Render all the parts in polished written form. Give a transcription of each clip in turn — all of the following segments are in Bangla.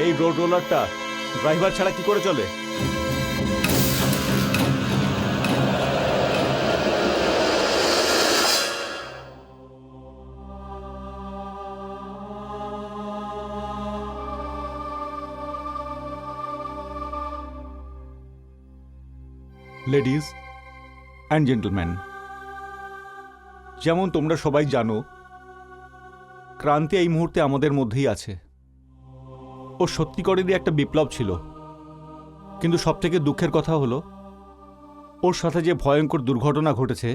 এই রোড রোলারটা ড্রাইভার ছাড়া কি করে চলে? লেডিজ অ্যান্ড জেন্টলম্যান, যেমন তোমরা সবাই জানো, ক্রান্তি এই মুহূর্তে আমাদের মধ্যেই আছে। ও সত্যিকারেরই একটা বিপ্লব ছিল, কিন্তু সবথেকে দুঃখের কথা হলো ওর সাথে যে ভয়ঙ্কর দুর্ঘটনা ঘটেছে,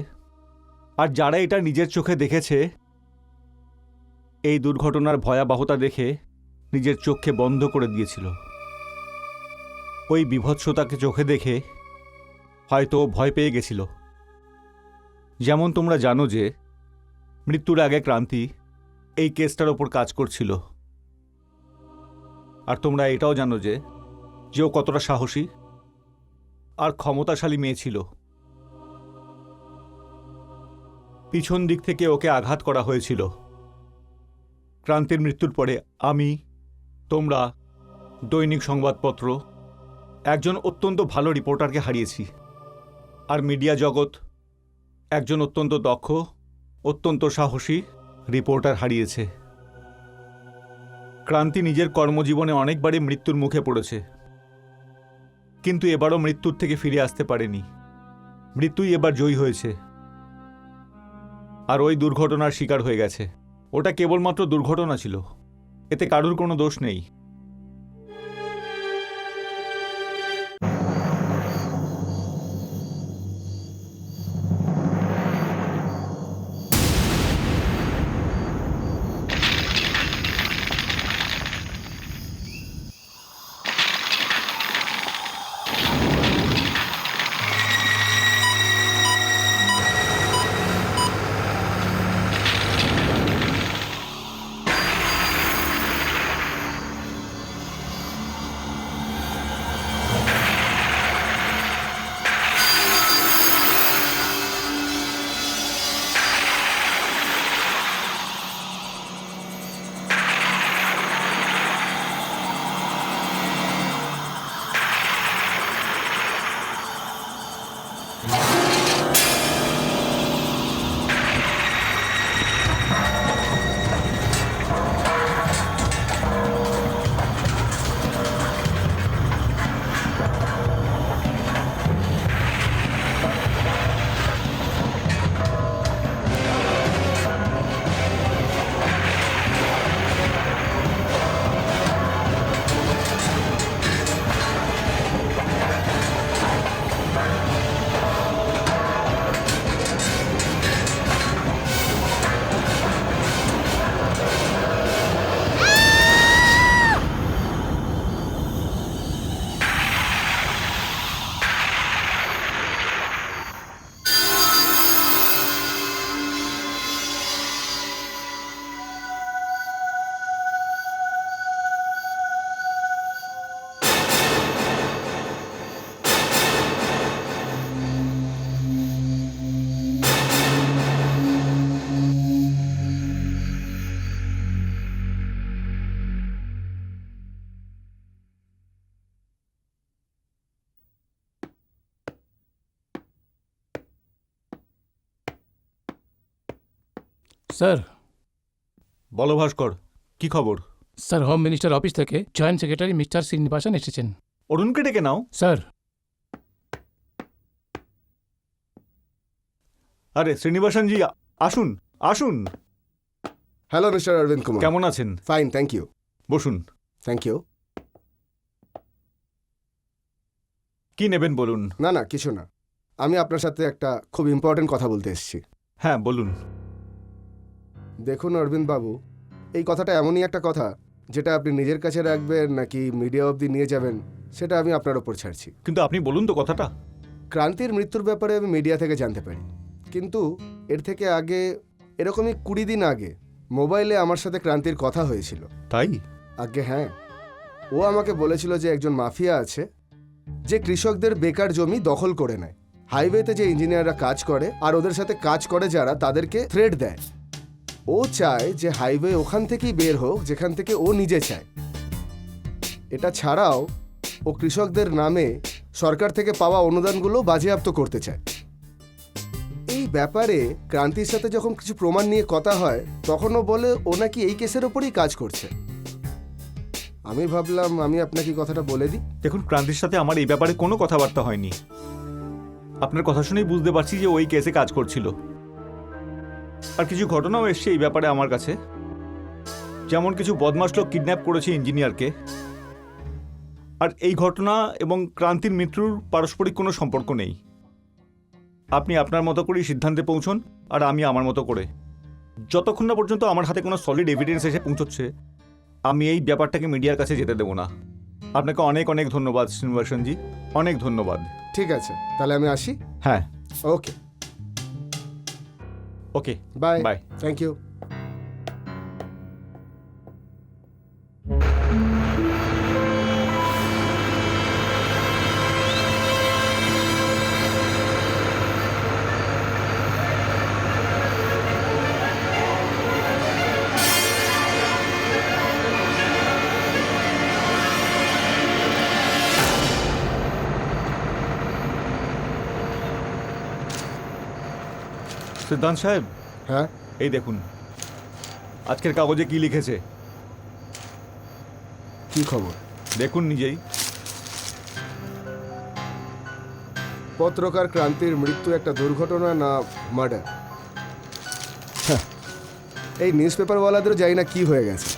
আর যারা এটা নিজের চোখে দেখেছে, এই দুর্ঘটনার ভয়াবহতা দেখে নিজের চোখকে বন্ধ করে দিয়েছিল। ওই বিভৎসতাকে চোখে দেখে হয়তো ও ভয় পেয়ে গেছিল। যেমন তোমরা জানো যে মৃত্যুর আগে ক্রান্তি এই কেসটার ওপর কাজ করছিল, আর তোমরা এটাও জানো যে ও কতটা সাহসী আর ক্ষমতাশালী মেয়ে ছিল। পিছন দিক থেকে ওকে আঘাত করা হয়েছিল। ক্রান্তির মৃত্যুর পরে আমি, তোমরা, দৈনিক সংবাদপত্র একজন অত্যন্ত ভালো রিপোর্টারকে হারিয়েছি, আর মিডিয়া জগৎ একজন অত্যন্ত দক্ষ, অত্যন্ত সাহসী রিপোর্টার হারিয়েছে। ক্রান্তি নিজের কর্মজীবনে অনেকবারই মৃত্যুর মুখে পড়েছে, কিন্তু এবারও মৃত্যুর থেকে ফিরে আসতে পারেনি। মৃত্যুই এবার জয়ী হয়েছে, আর ওই দুর্ঘটনার শিকার হয়ে গেছে। ওটা কেবলমাত্র দুর্ঘটনা ছিল, এতে কারুর কোনো দোষ নেই। স্যার। বলো ভাস্কর, কি খবর? স্যার, হোম মিনিস্টার অফিস থেকে জয়েন্ট সেক্রেটারি মিস্টার শ্রীনিবাসন এসেছেন। অরুণকে ডেকে নাও। স্যার। আরে শ্রীনিবাসনজি, আসুন আসুন। হ্যালো মিস্টার অরবিন্দ কুমার, কেমন আছেন? Fine, thank you. বসুন। Thank you. কি নেবেন বলুন। না না, কিছু না, আমি আপনার সাথে একটা খুব ইম্পর্টেন্ট কথা বলতে এসেছি। হ্যাঁ বলুন। দেখুন অরবিন্দ বাবু, এই কথাটা এমনই একটা কথা যেটা আপনি নিজের কাছে রাখবেন নাকি মিডিয়া অবধি নিয়ে যাবেন সেটা আমি আপনার ওপর ছাড়ছি। কিন্তু আপনি বলুন তো কথাটা। ক্রান্তির মৃত্যুর ব্যাপারে আমি মিডিয়া থেকে জানতে পারি, কিন্তু এর থেকে আগে, এরকমই 20 দিন আগে মোবাইলে আমার সাথে ক্রান্তির কথা হয়েছিল। তাই? আগে হ্যাঁ, ও আমাকে বলেছিল যে একজন মাফিয়া আছে যে কৃষকদের বেকার জমি দখল করে নেয়, হাইওয়েতে যে ইঞ্জিনিয়াররা কাজ করে আর ওদের সাথে কাজ করে যারা, তাদেরকে থ্রেট দেয়। ও চায় যে হাইওয়ে ওখান থেকেই বের হোক যেখান থেকে ও নিজে চায়। এটা ছাড়াও ও কৃষকদের নামে সরকার থেকে পাওয়া অনুদানগুলো বাজেয়াপ্ত করতে চায়। এই ব্যাপারে ক্রান্তির সাথে যখন কিছু প্রমাণ নিয়ে কথা হয় তখন ও বলে ও নাকি এই কেসের ওপরই কাজ করছে। আমি ভাবলাম আমি আপনাকে কথাটা বলে দিই। দেখুন, ক্রান্তির সাথে আমার এই ব্যাপারে কোনো কথাবার্তা হয়নি। আপনার কথা শুনেই বুঝতে পারছি যে ওই কেসে কাজ করছিল। আর কিছু ঘটনাও এসছে এই ব্যাপারে আমার কাছে, যেমন কিছু বদমাশ লোক কিডন্যাপ করেছে ইঞ্জিনিয়ারকে। আর এই ঘটনা এবং ক্রান্তির মৃত্যুর পারস্পরিক কোনো সম্পর্ক নেই। আপনি আপনার মতো করেই সিদ্ধান্তে পৌঁছন, আর আমি আমার মতো করে। যতক্ষণ না পর্যন্ত আমার হাতে কোনো সলিড এভিডেন্স এসে পৌঁছচ্ছে, আমি এই ব্যাপারটাকে মিডিয়ার কাছে যেতে দেবো না। আপনাকে অনেক অনেক ধন্যবাদ শ্রীনিবাসনজি, অনেক ধন্যবাদ। ঠিক আছে, তাহলে আমি আসি। হ্যাঁ, okay, okay, bye bye. Thank you. Siddhanta সাহেব, হ্যাঁ, এই দেখুন আজকের কাগজে কি লিখেছে। কি খবর? দেখুন নিজেই। পত্রকার ক্রান্তির মৃত্যু একটা দুর্ঘটনা না মার্ডার? এই নিউজ পেপারওয়ালাদেরও জানি না কি হয়ে গেছে,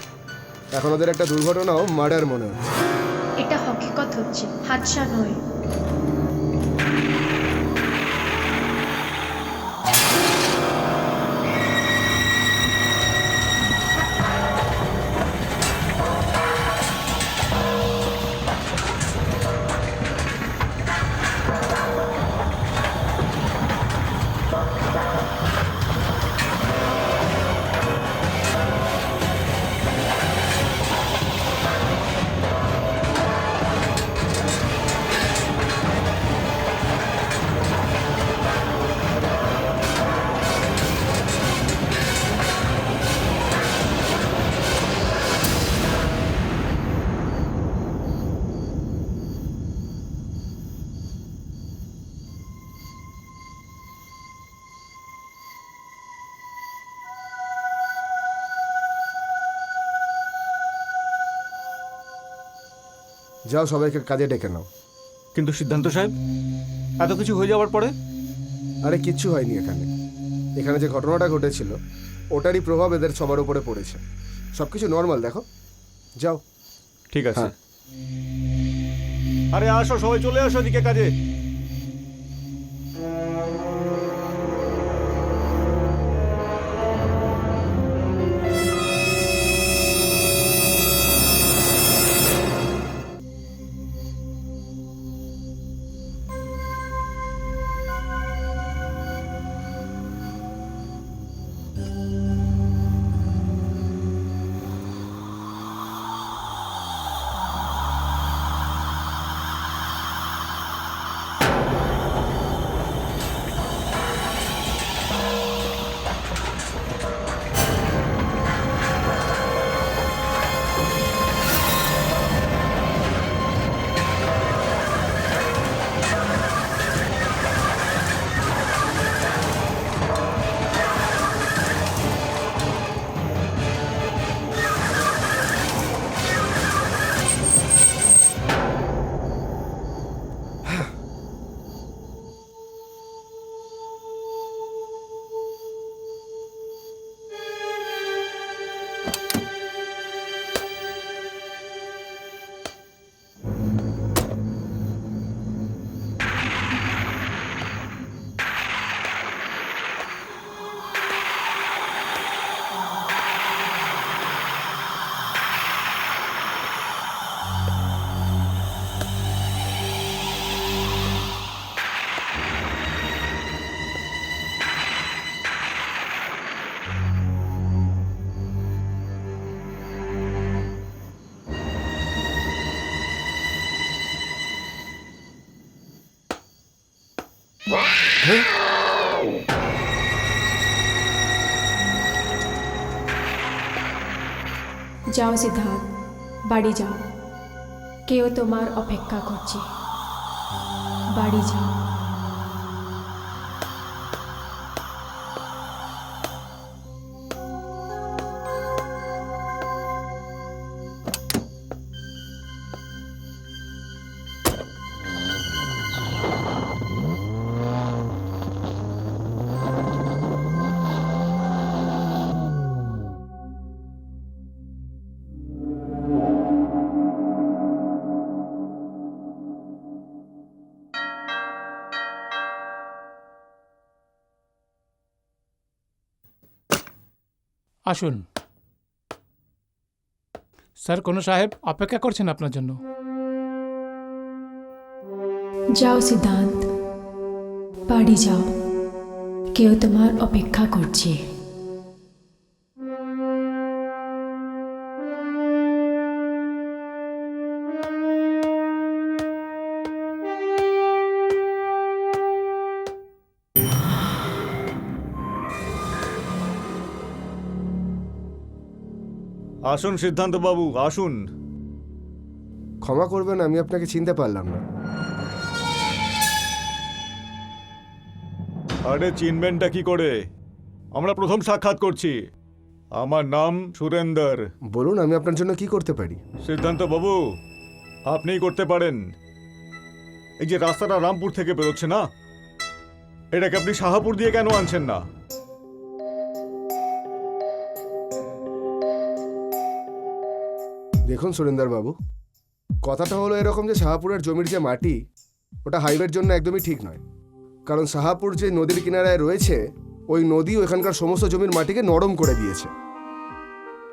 এখন ওদের একটা দুর্ঘটনাও মার্ডার মনে হচ্ছে। এটা হকিকত হচ্ছে, হাদসা নয়। যাও, সবাইকে কাজে ডেকে নাও। কিন্তু সিদ্ধান্ত সাহেব, এত কিছু হয়ে যাওয়ার পরে? আরে কিচ্ছু হয়নি, এখানে এখানে যে ঘটনাটা ঘটেছিল ওটারই প্রভাব এদের সবার উপরে পড়েছে। সব কিছু নর্মাল, দেখো। যাও। ঠিক আছে। হ্যাঁ। আরে আসো, সবাই চলে আসো এদিকে কাজে। যাও সিদ্ধার্থ, বাড়ি যাও। কেউ তোমার অপেক্ষা করছে, বাড়ি যাও। আসুন স্যার, কোনো সাহেব অপেক্ষা করছেন আপনার জন্য। যাও সিদ্ধান্ত, বাড়ি যাও, কেউ তোমার অপেক্ষা করছে। আসুন সিদ্ধান্ত বাবু, আসুন। ক্ষমা করবেন, আমি আপনাকে চিনতে পারলাম না। আরে চিনবেনটা কি করে? আমরা প্রথম সাক্ষাৎ করছি। আমার নাম সুরেন্দর। বলুন, আমি আপনার জন্য কি করতে পারি? সিদ্ধান্ত বাবু, আপনিই করতে পারেন। এই যে রাস্তাটা রামপুর থেকে বেরোচ্ছে না, এটাকে আপনি শাহাপুর দিয়ে কেন আনছেন না? দেখুন সুরেন্দর বাবু, কথাটা হলো এরকম যে শাহাপুরের জমির যে মাটি, ওটা হাইওয়ের জন্য একদমই ঠিক নয়। কারণ শাহাপুর যে নদীর কিনারায় রয়েছে, ওই নদী ওখানকার সমস্ত জমির মাটিকে নরম করে দিয়েছে।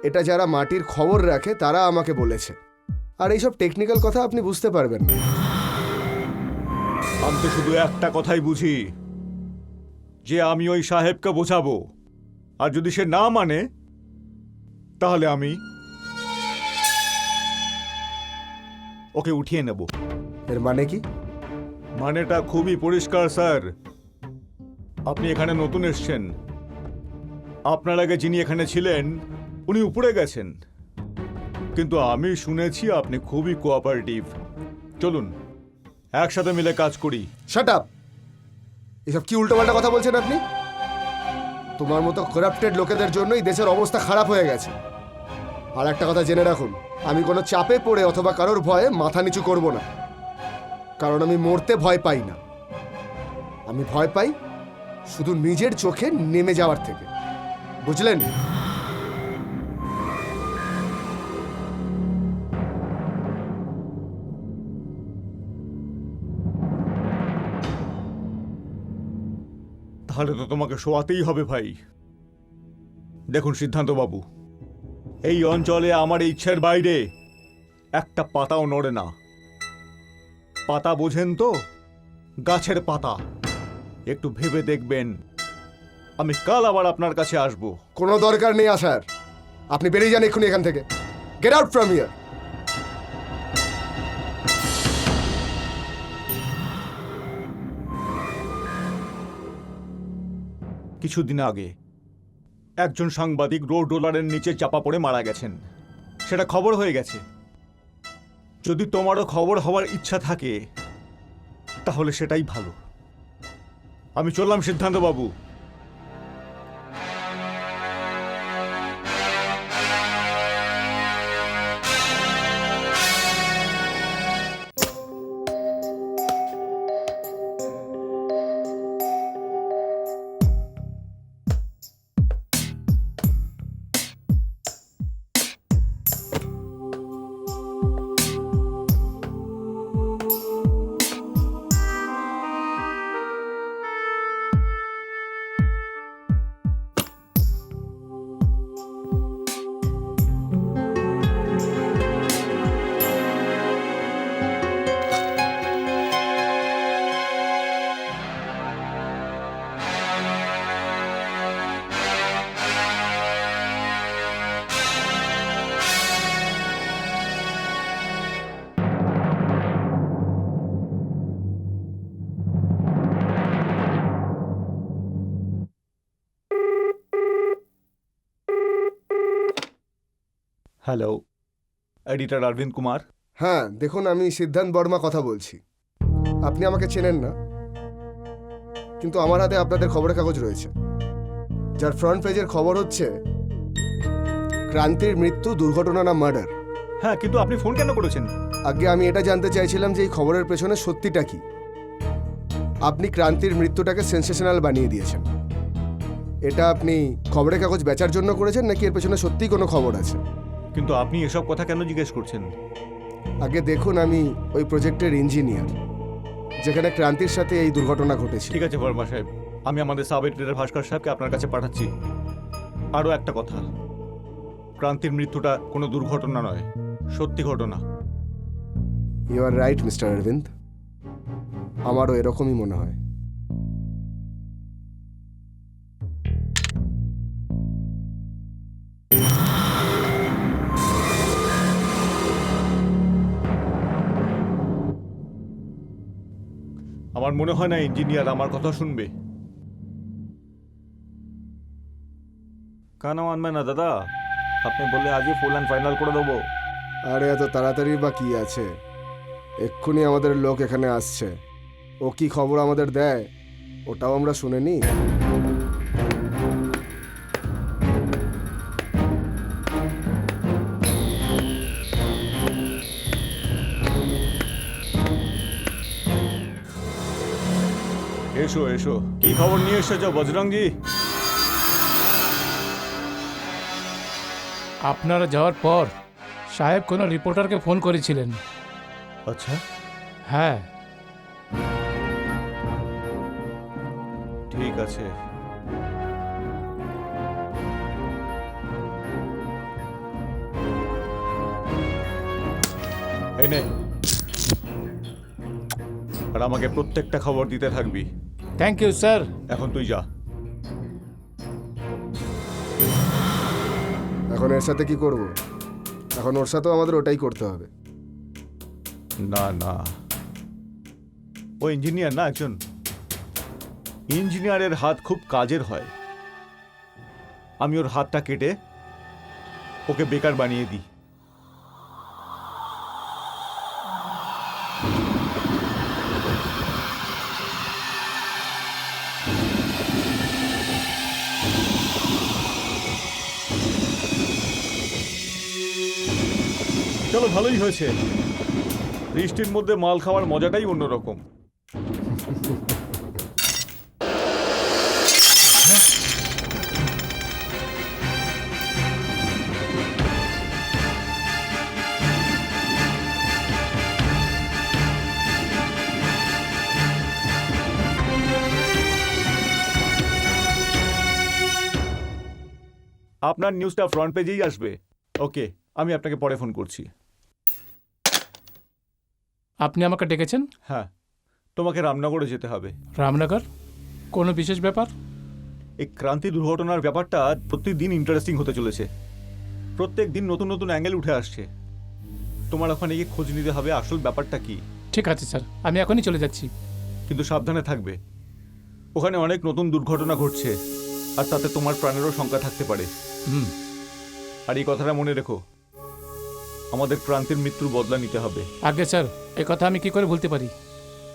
এটা যারা মাটির খবর রাখে তারা আমাকে বলেছে। আর এইসব টেকনিক্যাল কথা আপনি বুঝতে পারবেন না। আমি তো শুধু একটা কথাই বুঝি, যে আমি ওই সাহেবকে বোঝাবো, আর যদি সে না মানে তাহলে আমি ওকে উঠিয়ে নেব। এর মানে কি? মানেটা খুবই পরিষ্কার স্যার। আপনি এখানে নতুন এসেছেন, আপনার আগে যিনি এখানে ছিলেন উনি উপরে গেছেন, কিন্তু আমি শুনেছি আপনি খুবই কোঅপারেটিভ। চলুন একসাথে মিলে কাজ করি। Shut up! এসব কি উল্টোপাল্টা কথা বলছেন আপনি? তোমার মতো করাপ্টেড লোকেদের জন্যই দেশের অবস্থা খারাপ হয়ে গেছে। আর একটা কথা জেনে রাখুন, আমি কোনো চাপে পড়ে অথবা কারোর ভয়ে মাথা নিচু করব না। কারণ আমি মরতে ভয় পাই না। আমি ভয় পাই শুধু নিজের চোখে নেমে যাওয়ার থেকে। বুঝলেন? তাহলে তো তোমাকে শোয়াতেই হবে ভাই। দেখুন সিদ্ধান্ত বাবু, এই অঞ্চলে আমার ইচ্ছের বাইরে একটা পাতাও নড়ে না। পাতা বোঝেন তো? গাছের পাতা। একটু ভেবে দেখবেন, আমি কাল আবার আপনার কাছে আসব। কোনো দরকার নেই আসার। আপনি বেরিয়ে যান এক্ষুনি এখান থেকে। Get out from here. কিছুদিন আগে একজন সাংবাদিক রোড রোলারের নিচে চাপা পড়ে মারা গেছেন। সেটা খবর হয়ে গেছে। যদি তোমারও খবর হওয়ার ইচ্ছা থাকে তাহলে সেটাই ভালো। আমি চললাম সিদ্ধান্ত বাবু। Hello, editor Arvind Kumar. হ্যাঁ দেখুন, আমি সিদ্ধান্ত বর্মা কথা বলছি। আপনি আমাকে চেনেন না, কিন্তু আমার হাতে আপনাদের খবরের কাগজ রয়েছে, যার ফ্রন্ট পেজের খবর হচ্ছে ক্রান্তির মৃত্যু দুর্ঘটনা না মার্ডার। হ্যাঁ, কিন্তু আপনি ফোন কেন করেছেন? আগে আমি এটা জানতে চাইছিলাম যে এই খবরের পেছনে সত্যিটা কি। আপনি ক্রান্তির মৃত্যুটাকে সেন্সেশনাল বানিয়ে দিয়েছেন। এটা আপনি খবরের কাগজ বেচার জন্য করেছেন, নাকি এর পেছনে সত্যিই কোনো খবর আছে? কিন্তু আপনি এসব কথা কেন জিজ্ঞেস করছেন? আগে দেখুন, আমি ওই প্রজেক্টের ইঞ্জিনিয়ার, যেখানে ক্রান্তির সাথে এই দুর্ঘটনা ঘটেছে। ঠিক আছে বর্মা সাহেব, আমি আমাদের সাব এডিটর ভাস্কর সাহেবকে আপনার কাছে পাঠাচ্ছি। আরও একটা কথা, ক্রান্তির মৃত্যুটা কোনো দুর্ঘটনা নয়, সত্যি ঘটনা। You are right mister Arvind, আমারও এরকমই মনে হয়। আমার মনে হয় না ইঞ্জিনিয়ার আমার কথা শুনবে। কেন মানবে না দাদা? আপনি বললে আজই ফুল অ্যান্ড ফাইনাল করে দেবো। আরে এত তাড়াতাড়ি বা কি আছে, এক্ষুনি আমাদের লোক এখানে আসছে। ও কি খবর আমাদের দেয় ওটাও আমরা শুনে নিই। এসো এসো, কি খবর নিয়ে এসেছো বজরংজি? আপনারা যাওয়ার পর সাহেব কোনো রিপোর্টারকে ফোন করেছিলেন। আচ্ছা, হ্যাঁ, ঠিক আছে। এই নে, আর আমাকে প্রত্যেকটা খবর দিতে থাকবি। Thank you sir. এখন তুই যা। এখন এর সাথে কি করব? এখন ওর সাথেও আমাদের ওটাই করতে হবে। না না, ও ইঞ্জিনিয়ার না, একজন ইঞ্জিনিয়ারের হাত খুব কাজের হয়। আমি ওর হাতটা কেটে ওকে বেকার বানিয়ে দিই। চলো, ভালোই হয়েছে। বৃষ্টির মধ্যে মাল খাওয়ার মজাটাই অন্যরকম। আপনার নিউজটা ফ্রন্ট পেজেই আসবে। ওকে, আমি আপনাকে পরে ফোন করছি। আপনি আমাকে ডেকেছেন? হ্যাঁ, তোমাকে রামনগরে যেতে হবে। রামনগর? কোনো বিশেষ ব্যাপার? এই ক্রান্তি দুর্ঘটনার ব্যাপারটা প্রতিদিন ইন্টারেস্টিং হতে চলেছে। প্রত্যেক দিন নতুন নতুন অ্যাঙ্গেল উঠে আসছে। তোমার ওখানে গিয়ে খোঁজ নিতে হবে আসল ব্যাপারটা কি। ঠিক আছে স্যার, আমি এখনই চলে যাচ্ছি। কিন্তু সাবধানে থাকবে, ওখানে অনেক নতুন দুর্ঘটনা ঘটছে, আর তাতে তোমার প্রাণেরও শঙ্কা থাকতে পারে। হুম। আর এই কথাটা মনে রেখো, আমাদের ক্রান্তির মৃত্যুর বদলা নিতে হবে। আগে স্যার, এ কথা আমি কি করে ভুলতে পারি?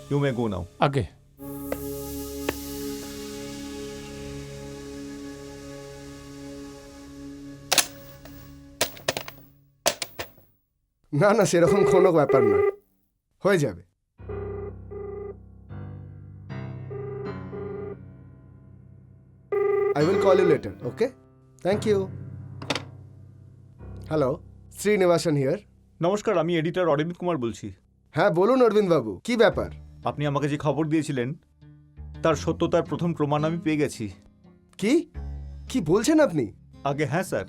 ইউ মে গো নাও। আগে। না না, সেরকম কোনো ব্যাপার না, হয়ে যাবে। I will call you later, okay? Thank you. Hello, Srinivasan here. নমস্কার, আমি এডিটর অরবিন্দ কুমার বলছি। হ্যাঁ বলুন অরবিন্দ বাবু, কি ব্যাপার? আপনি আমাকে যে খবর দিয়েছিলেন তার সত্যতার প্রথম প্রমাণ আমি পেয়ে গেছি। কি কি বলছেন আপনি? আগে হ্যাঁ স্যার,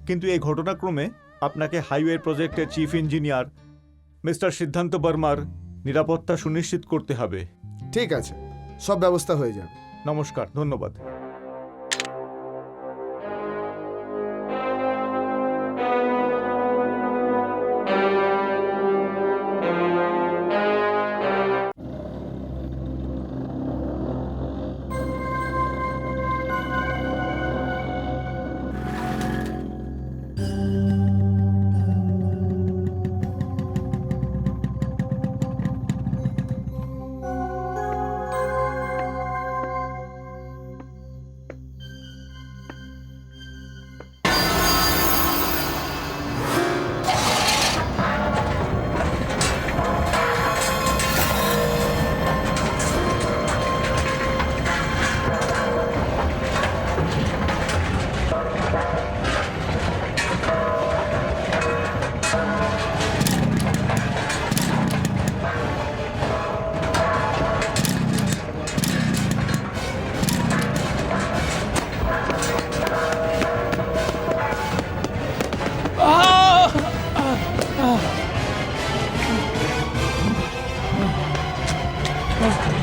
কিন্তু এই ঘটনাক্রমে আপনাকে হাইওয়ে প্রজেক্টের চিফ ইঞ্জিনিয়ার মিস্টার সিদ্ধান্ত বর্মার নিরাপত্তা সুনিশ্চিত করতে হবে। ঠিক আছে, সব ব্যবস্থা হয়ে যাবে। নমস্কার, ধন্যবাদ। ভাস্কর,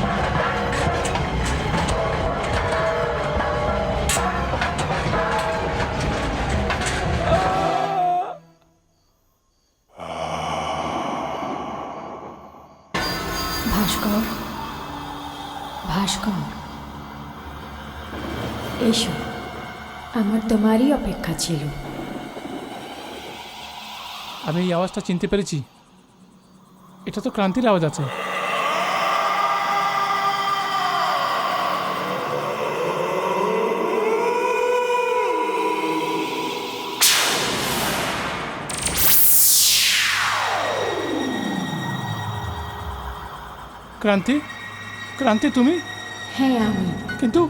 ভাস্কর, এসো, আমার তোমারই অপেক্ষা ছিল। আমি এই আওয়াজটা চিনতে পেরেছি। এটা তো ক্রান্তির আওয়াজ আছে। ক্রান্তি, ক্রান্তি তুমি? হ্যাঁ আমি। কিন্তু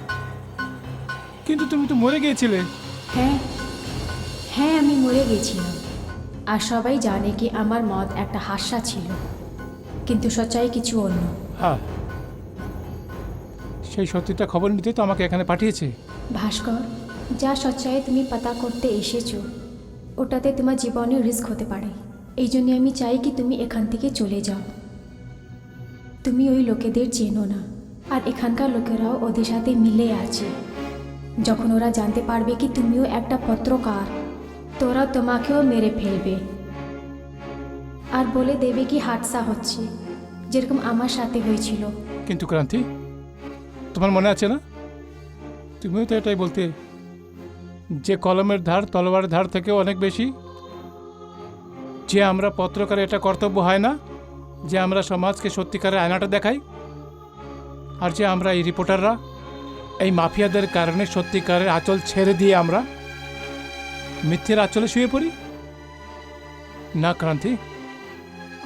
কিন্তু তুমি তো মরে গিয়েছিলে। হ্যাঁ, হ্যাঁ আমি মরে গেছিলাম। আর সবাই জানে কি আমার মত একটা হাস্যা ছিল, কিন্তু সচ্চাই কিছু অন্য। হ্যাঁ, সেই সত্যিটা খবর নিতে তো আমাকে এখানে পাঠিয়েছে। ভাস্কর, যা সচ্চাই তুমি পাতা করতে এসেছো ওটাতে তোমার জীবনে রিস্ক হতে পারে। এই জন্য আমি চাই কি তুমি এখান থেকে চলে যাও। তুমি ওই লোকেদের চেনো না, আর এখানকার লোকেরাও ওদের সাথে মিলে আছে। যখন ওরা জানতে পারবে কি তুমিও একটা পত্রকার, তোরা তোমাকেও মেরে ফেলবে আর বলে দেবে কি হাদসা হচ্ছে, যেরকম আমার সাথে হয়েছিল। কিন্তু ক্রান্তি, তোমার মনে আছে না, তুমিও তো এটাই বলতে যে কলমের ধার তলোয়ারের ধার থেকেও অনেক বেশি। যে আমরা পত্রকারে এটা কর্তব্য হয় না যে আমরা সমাজকে সত্যিকারের আয়নাটা দেখাই, আর যে আমরা এই রিপোর্টাররা এই মাফিয়াদের কারণে সত্যিকারের আঁচল ছেড়ে দিয়ে আমরা মিথ্যের আঁচলে শুয়ে পড়ি। না ক্রান্তি,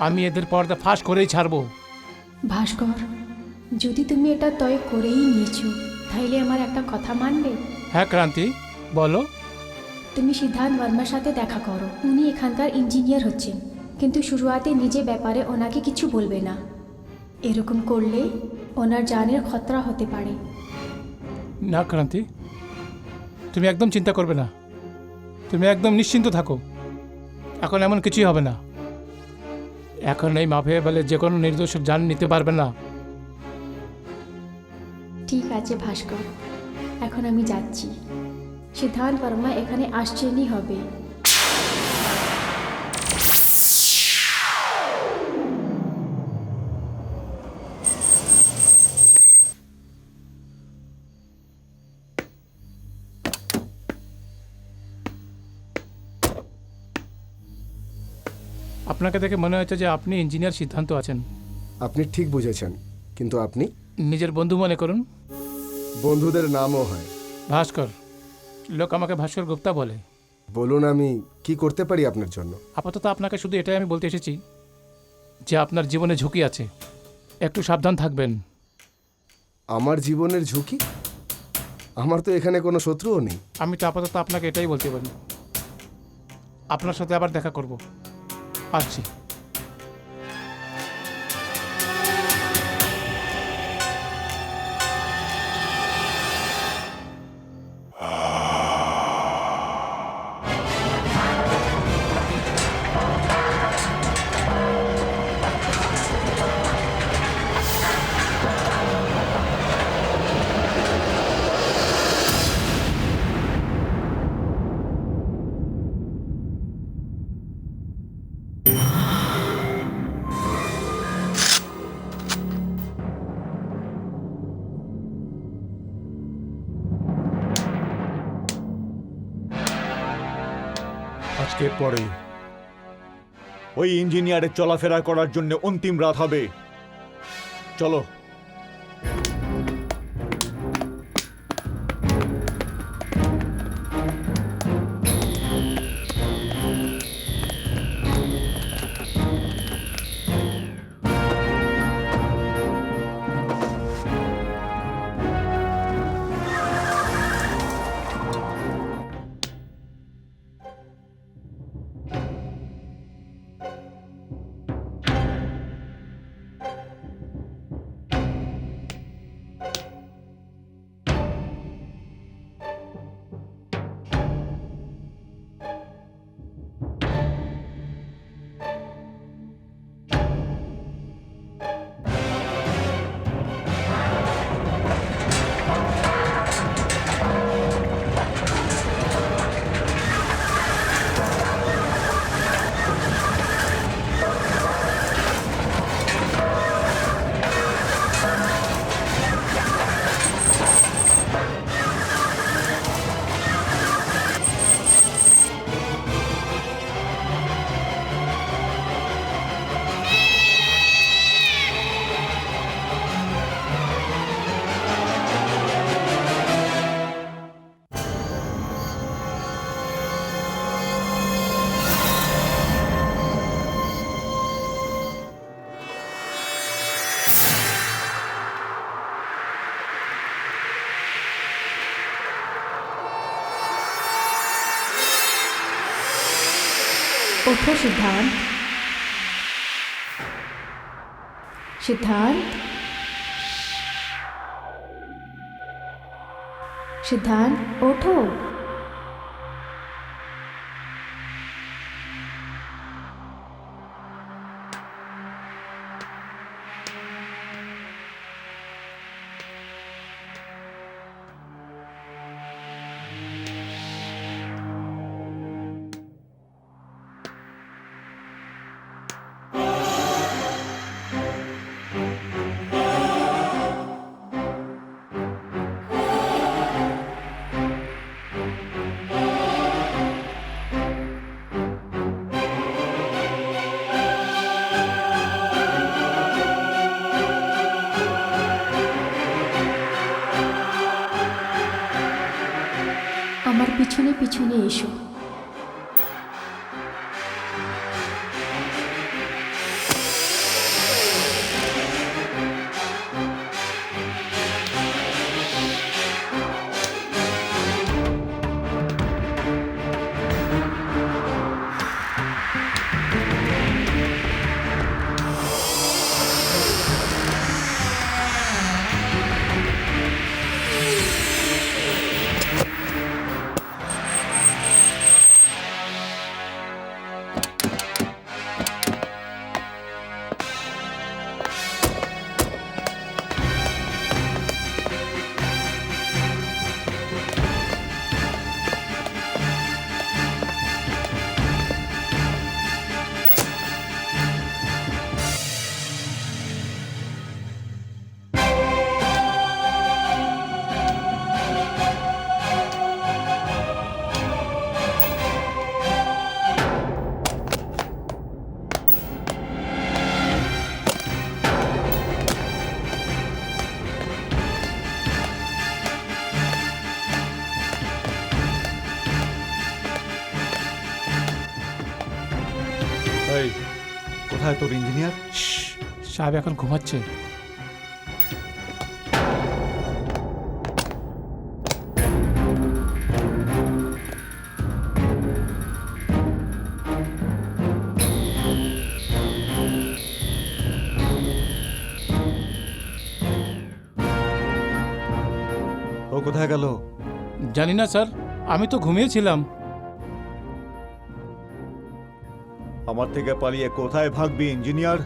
আমি এদের পর্দা ফাঁস করেই ছাড়বো। ভাস্কর, যদি তুমি এটা তয় করেই নিয়েছো তাইলে আমার একটা কথা মানবে? হ্যাঁ ক্রান্তি, বলো। তুমি সিদ্ধান্ত বর্মার সাথে দেখা করো। উনি এখানকার ইঞ্জিনিয়ার হচ্ছেন, কিন্তু শুরুয়াতে নিজে ব্যাপারে ওনাকে কিছু বলবে না। এরকম করলে ওনার জানের খতরা হতে পারে। না ক্রান্তি, তুমি একদম চিন্তা করবে না, তুমি একদম নিশ্চিন্ত থাকো। এখন এমন কিছুই হবে না। এখন এই মাফিয়া বলে যে কোনো নির্দোষ জান নিতে পারবে না। ঠিক আছে ভাস্কর, এখন আমি যাচ্ছি। সিদ্ধান্ত বর্মা এখানে আসছেনই হবে। আপনাকে দেখে মনে হচ্ছে যে আপনি ইঞ্জিনিয়ার সিদ্ধান্ত আছেন। আপনি ঠিক বুঝেছেন, কিন্তু আপনি? নিজের বন্ধু মনে করুন। বন্ধুদের নামও হয়। ভাস্কর, লোক আমাকে ভাস্কর গুপ্তা বলে। বলুন, আমি কি করতে পারি আপনার জন্য? আপাতত আপনাকে শুধু এটাই আমি বলতে এসেছি যে আপনার জীবনে ঝুঁকি আছে, একটু সাবধান থাকবেন। আমার জীবনের ঝুঁকি? আমার তো এখানে কোনো শত্রুও নেই। আমি তো আপাতত আপনাকে এটাই বলতে পারি। আপনার সাথে আবার দেখা করব, আসছি। আজকের পরে ওই ইঞ্জিনিয়ারের চলাফেরা করার জন্য অন্তিম রাত হবে। চলো। ওঠো সিদ্ধান্ত। সিদ্ধান্ত, সিদ্ধান্ত ওঠো। আমার পিছনে পিছনে এসো। এই, কোথায় তোর ইঞ্জিনিয়ার? সাহেব এখন ঘুমাচ্ছে। ও কোথায় গেল? জানি না স্যার, আমি তো ঘুমিয়েছিলাম। আমার থেকে পালিয়ে কোথায় ভাগবি ইঞ্জিনিয়ার?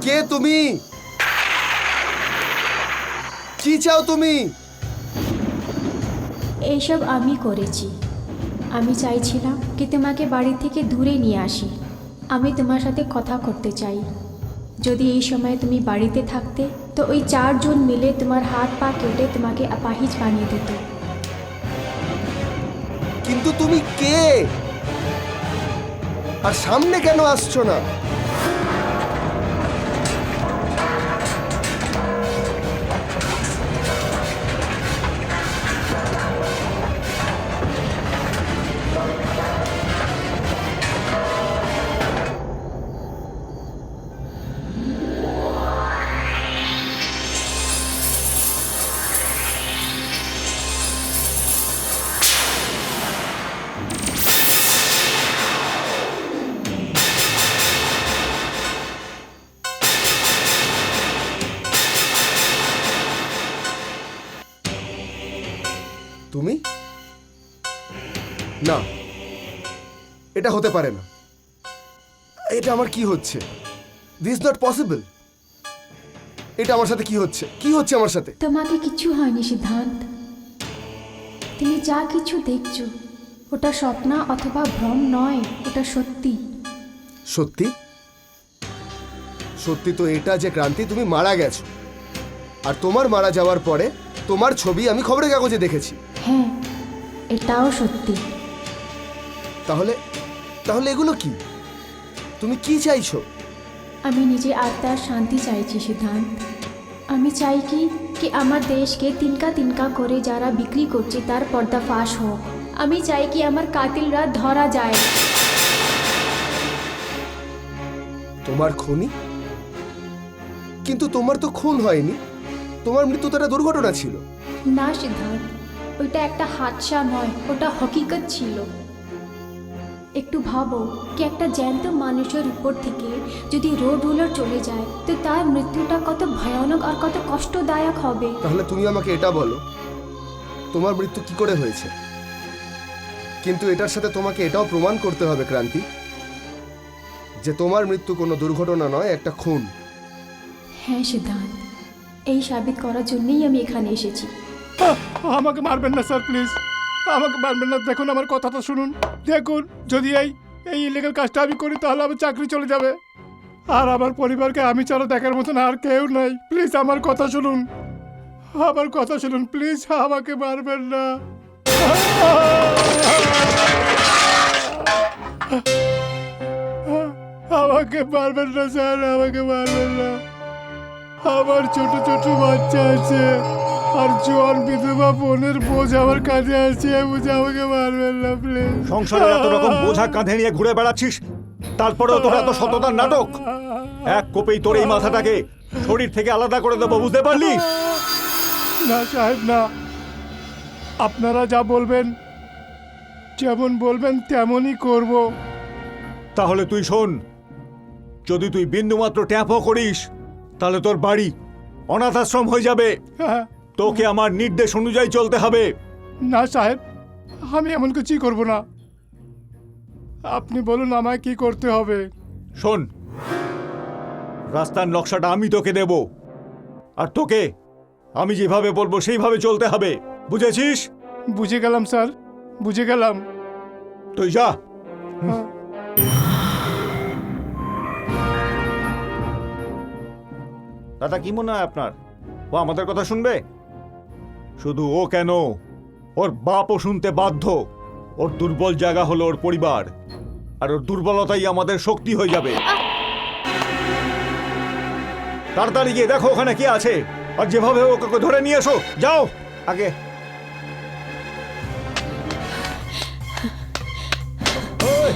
কে তুমি? কি চাও তুমি? এইসব আমি করেছি। আমি চাইছিলাম কি তোমাকে বাড়ি থেকে দূরে নিয়ে আসি, আমি তোমার সাথে কথা করতে চাই। যদি এই সময় তুমি বাড়িতে থাকতে তো ওই 4 জন মিলে তোমার হাত পা কেটে তোমাকে আপাহিজ বানিয়ে দিত। কিন্তু তুমি কে, আর সামনে কেন আসছো না? তুমি না, এটা হতে পারে না। এটা আমার কি হচ্ছে? This not possible. এটা আমার সাথে কি হচ্ছে? কি হচ্ছে আমার সাথে? তোমাকে কিছু হয়নি সিদ্ধান্ত। তুমি যা কিছু দেখছো ওটা স্বপ্ন অথবা ভ্রম নয়, ওটা সত্যি। সত্যি? সত্যি তো এটা যে ক্রান্তি তুমি মারা গেছো, আর তোমার মারা যাওয়ার পরে তোমার ছবি আমি খবরের কাগজে দেখেছি। হ্যাঁ, এটাও সত্যি। তাহলে তাহলে এগুলো কি? তুমি কি চাইছো? আমি নিজে আত্মার শান্তি চাইছি সিদ্ধান্ত। আমি চাই কি আমার দেশকে তিনকা তিনকা করে যারা বিক্রি করছে তার পর্দাফাশ হোক। আমি চাই কি আমার কাতিলরা ধরা যায়। তোমার খুনি? কিন্তু তোমার তো খুন হয়নি, তোমার মৃত্যু তো একটা দুর্ঘটনা ছিল। না সিদ্ধান্ত, ওইটা একটা হাদসা নয়, ওটা হকিকত ছিল। একটু ভাবো কি একটা জ্যান্ত মানুষের উপর থেকে যদি রোড রোলার চলে যায় তো তার মৃত্যুটা কত ভয়ানক আর কত কষ্টদায়ক হবে। তাহলে তুমি আমাকে এটা বলো, তোমার মৃত্যু কি করে হয়েছে? কিন্তু এটার সাথে তোমাকে এটাও প্রমাণ করতে হবে ক্রান্তি, যে তোমার মৃত্যু কোনো দুর্ঘটনা নয়, একটা খুন। হ্যাঁ সিদ্ধান্ত, এই সাবিত করার জন্যই আমি এখানে এসেছি। আমাকে মারবেন না স্যার, প্লিজ আমাকে মারবেন না। দেখুন আমার কথাটা শুনুন। দেখুন, যদি এই ইলিগাল কাজটা আমি করি তাহলে আমার চাকরি চলে যাবে, আর আমার পরিবারকে আমি ছাড়া দেখার মতন আর কেউ নাই। প্লিজ আমার কথা শুনুন, আমার কথা শুনুন প্লিজ, আমাকে মারবেন না। আমাকে মারবেন না স্যার, আমাকে মারবেন না। আমার ছোট ছোট বাচ্চা আছে, আর জোয়ান বিধবা বোনের বোঝ আমার কাছে আছে, বুঝে আমাকে মারবেন না প্লিজ। সংসারের এত রকম বোঝা কাঁধে নিয়ে ঘুরে বেড়াচ্ছিস, তারপরেও তোর এত সততার নাটক। এক কোপেই তোর এই মাথাটাকে শরীর থেকে আলাদা করে দেবো, বুঝতে পারলি? না সাহেব না, আপনারা যা বলবেন, যেমন বলবেন তেমনই করব। তাহলে তুই শোন, যদি তুই বিন্দুমাত্র ট্যাপও করিস তাহলে তোর বাড়ি অনাথ আশ্রম হয়ে যাবে। হ্যাঁ। তোকে আমার নির্দেশ অনুযায়ী চলতে হবে। না সাহেব, আমি এমন কিছুই করব না। আপনি বলুন আমায় কি করতে হবে। শোন, রাস্তার নকশাটা আমি তোকে দেব, আর তোকে আমি যেভাবে বলবো সেইভাবে চলতে হবে, বুঝেছিস? বুঝে গেলাম স্যার, বুঝে গেলাম। তুই যা। হ্যাঁ। দাদা, কি মনে হয় আপনার, ও আমাদের কথা শুনবে? শুধু ও কেন, ওর বাপও শুনতে বাধ্য। ওর দুর্বল জায়গা হলো ওর পরিবার, আর ওর দুর্বলতাই আমাদের শক্তি হয়ে যাবে। তাড়াতাড়ি গিয়ে দেখো ওখানে কে আছে, আর যেভাবে ওকে ধরে নিয়ে এসো। যাও আগে। ওই,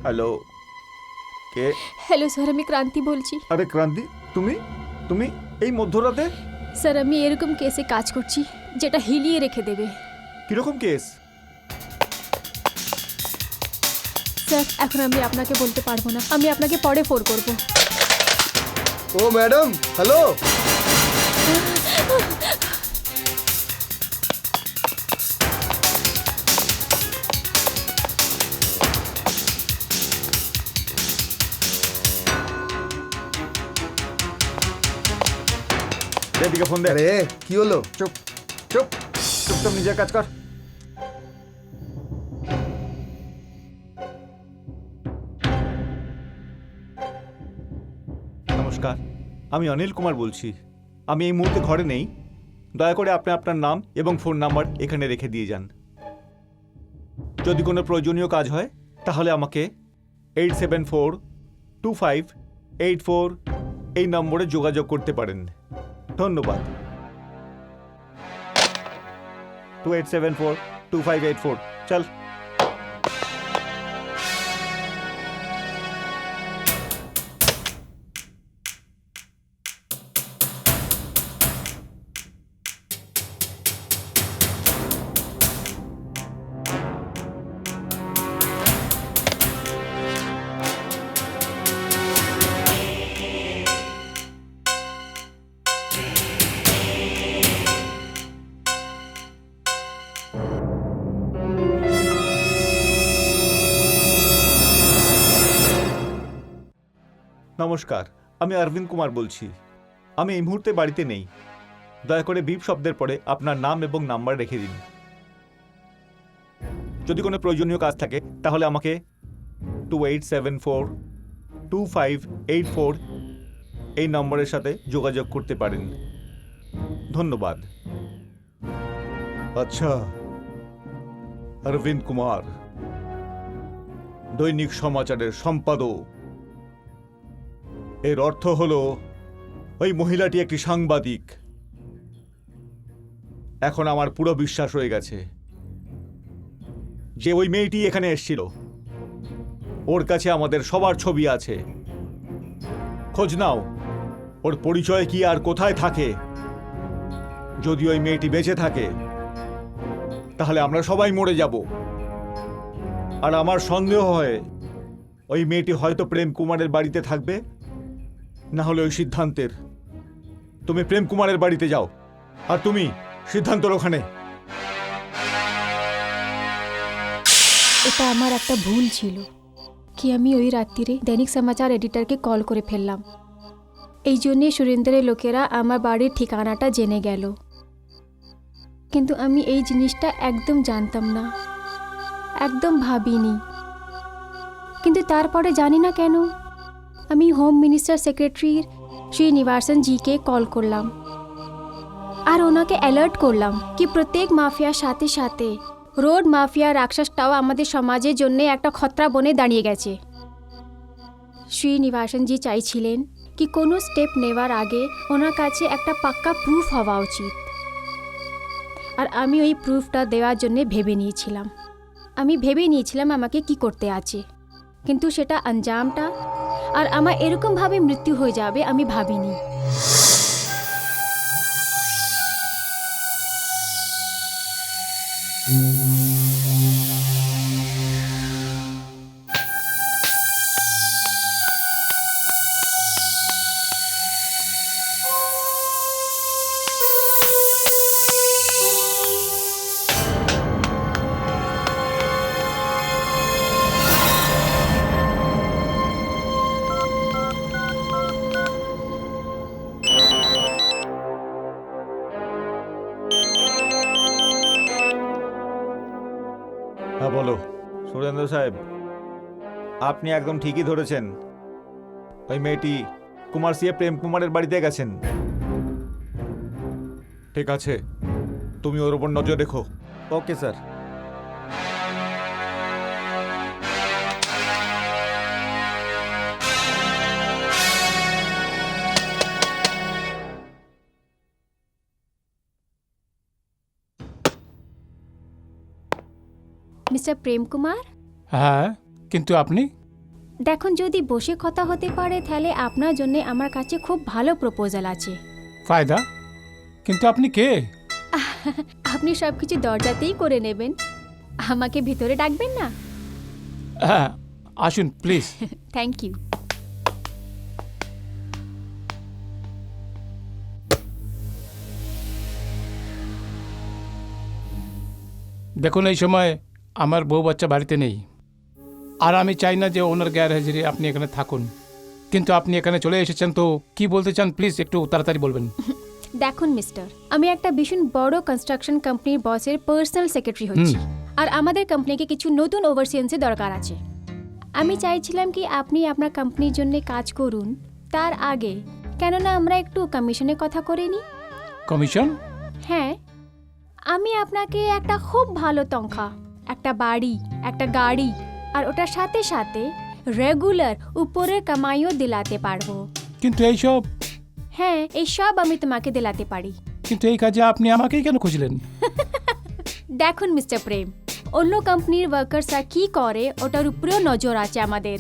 হ্যালো, কে? হ্যালো স্যার, আমি ক্রান্তি বলছি। আরে ক্রান্তি, তুমি তুমি এই মধ্যরাতে? স্যার, আমি এরকম কেসে কাজ করছি যেটা হিলিয়ে রেখে দেবে। কিরকম কেস? স্যার, এখন আমি আপনাকে বলতে পারবো না, আমি আপনাকে পরে ফোন করব। ও ম্যাডাম, হ্যালো। এদিকে ফোন দে। আরে কি হলো? চুপ চুপ চুপচাপ নিজের কাজ কর। নমস্কার, আমি অনিল কুমার বলছি। আমি এই মুহূর্তে ঘরে নেই। দয়া করে আপনি আপনার নাম এবং ফোন নাম্বার এখানে রেখে দিয়ে যান। যদি কোনো প্রয়োজনীয় কাজ হয় তাহলে আমাকে 874258 এই নম্বরে যোগাযোগ করতে পারেন। ধন্যবাদ। 28742584। চল। নমস্কার, আমি অরবিন্দ কুমার বলছি। আমি এই মুহূর্তে বাড়িতে নেই। দয়া করে বিপ শব্দের পরে আপনার নাম এবং নাম্বার রেখে দিন। যদি কোনো প্রয়োজনীয় কাজ থাকে তাহলে আমাকে 28742584 এই নম্বরের সাথে যোগাযোগ করতে পারেন। ধন্যবাদ। আচ্ছা, অরবিন্দ কুমার, দৈনিক সমাচারের সম্পাদক। এর অর্থ হলো ওই মহিলাটি একটি সাংবাদিক। এখন আমার পুরো বিশ্বাস হয়ে গেছে যে ওই মেয়েটি এখানে এসেছিল। ওর কাছে আমাদের সবার ছবি আছে। খোঁজ নাও ওর পরিচয় কি আর কোথায় থাকে। যদি ওই মেয়েটি বেঁচে থাকে তাহলে আমরা সবাই মরে যাব। আর আমার সন্দেহ হয় ওই মেয়েটি হয়তো প্রেম কুমারের বাড়িতে থাকবে, না হলে ওই সিদ্ধান্তের। তুমি প্রেম কুমারের বাড়িতে যাও আর তুমি সিদ্ধান্তর ওখানে। এটা আমার একটা ভুল ছিল কি আমি ওই রাত্রিরে দৈনিক সমাচার এডিটরকে কল করে ফেললাম। এই জন্যে সুরেন্দ্রের লোকেরা আমার বাড়ির ঠিকানাটা জেনে গেল। কিন্তু আমি এই জিনিসটা একদম জানতাম না, একদম ভাবিনি। কিন্তু তারপরে জানি না কেন আমি হোম মিনিস্টার সেক্রেটারির শ্রীনিবাসন জিকে কল করলাম আর ওনাকে অ্যালার্ট করলাম কি প্রত্যেক মাফিয়ার সাথে সাথে রোড মাফিয়া রাক্ষসটাও আমাদের সমাজের জন্য একটা খতরা বনে দাঁড়িয়ে গেছে। শ্রীনিবাসন জি চাইছিলেন কি কোনো স্টেপ নেওয়ার আগে ওনার কাছে একটা পাক্কা প্রুফ হওয়া উচিত। আর আমি ওই প্রুফটা দেওয়ার জন্য ভেবে নিয়েছিলাম আমাকে কি করতে আছে। কিন্তু সেটা আঞ্জামটা আর আমার এরকমভাবে মৃত্যু হয়ে যাবে আমি ভাবিনি। হ্যাঁ বলো। সুরেন্দ্র সাহেব, আপনি একদম ঠিকই ধরেছেন। ওই মেয়েটি কুমার সিএ প্রেম কুমারের বাড়িতে গেছেন। ঠিক আছে, তুমি ওর উপর নজর রেখো। Okay sir. মিস্টার প্রেম কুমার, হ্যাঁ, কিন্তু আপনি? দেখুন, যদি বসে কথা হতে পারে তাহলে আপনার জন্য আমার কাছে খুব ভালো প্রপোজাল আছে। ফায়দা? কিন্তু আপনি কে? আপনি সব কিছু দরজাতেই করে নেবেন, আমাকে ভিতরে ডাকবেন না? হ্যাঁ, আসুন প্লিজ। Thank you. দেখুন, এই সময় আমার বউ বাচ্চা বাড়িতে নেই, আর আমি চাই না যে ওনার গ্যার হাজিরে আপনি এখানে থাকুন। কিন্তু আপনি এখানে চলে এসেছেন, তো কি বলতে চান প্লিজ একটু তাড়াতাড়ি বলবেন। দেখুন মিস্টার, আমি একটা ভীষণ বড় কনস্ট্রাকশন কোম্পানির বসের পার্সোনাল সেক্রেটারি হচ্ছি, আর আমাদের কোম্পানিকে কিছু নতুন ওভারসিয়ান্সের দরকার আছে। আমি চাইছিলাম কি আপনি আপনার কোম্পানির জন্য কাজ করুন, তার আগে কেননা আমরা একটু কমিশনের কথা করে নিই। কমিশন? হ্যাঁ, আমি আপনাকে একটা খুব ভালো তনখা, একটা বাড়ি, একটা গাড়ি, আর ওটার সাথে সাথে রেগুলার উপরের কামাইও দিলাতে পারবো। কিন্তু এইসব? হ্যাঁ, এই সব আমি তোমাকে দিলাতে পারি। কিন্তু এই কাজে আপনি আমাকেই কেন খুঁজলেন? দেখুন মিস্টার প্রেম, অন্য কোম্পানির ওয়ার্কার্সরা কি করে ওটার উপরেও নজর আছে আমাদের,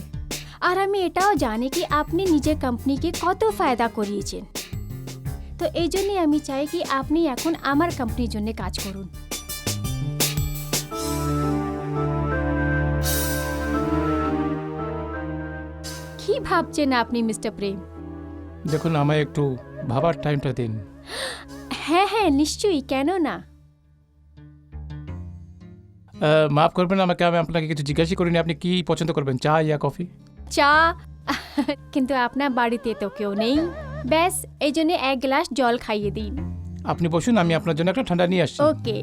আর আমি এটাও জানি কি আপনি নিজের কোম্পানিকে কত ফায়দা করিয়েছেন। তো এই জন্যই আমি চাই কি আপনি এখন আমার কোম্পানির জন্য কাজ করুন। কি ভাবছেন আপনি মিস্টার প্রেম? দেখুন, আমায় একটু ভাবার টাইমটা দিন। হ্যাঁ হ্যাঁ, নিশ্চয়ই, কেন না। মাফ করবেন আমাকে, আমি আপনাকে কিছু জিজ্ঞাসা করিনি। আপনি কি পছন্দ করবেন, চা ইয়া কফি? চা? কিন্তু আপনার বাড়িতে তো কেউ নেই, ব্যাস এই জন্য এক গ্লাস জল খাইয়ে দিন। আপনি বসুন, আমি আপনার জন্য একটা ঠান্ডা নিয়ে আসছি। ওকে।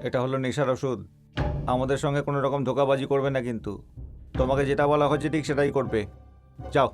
এটা হলো নেশার ওষুধ। আমাদের সঙ্গে কোনো রকম ধোঁকাবাজি করবে না, কিন্তু তোমাকে যেটা বলা হচ্ছে ঠিক সেটাই করবে। যাও।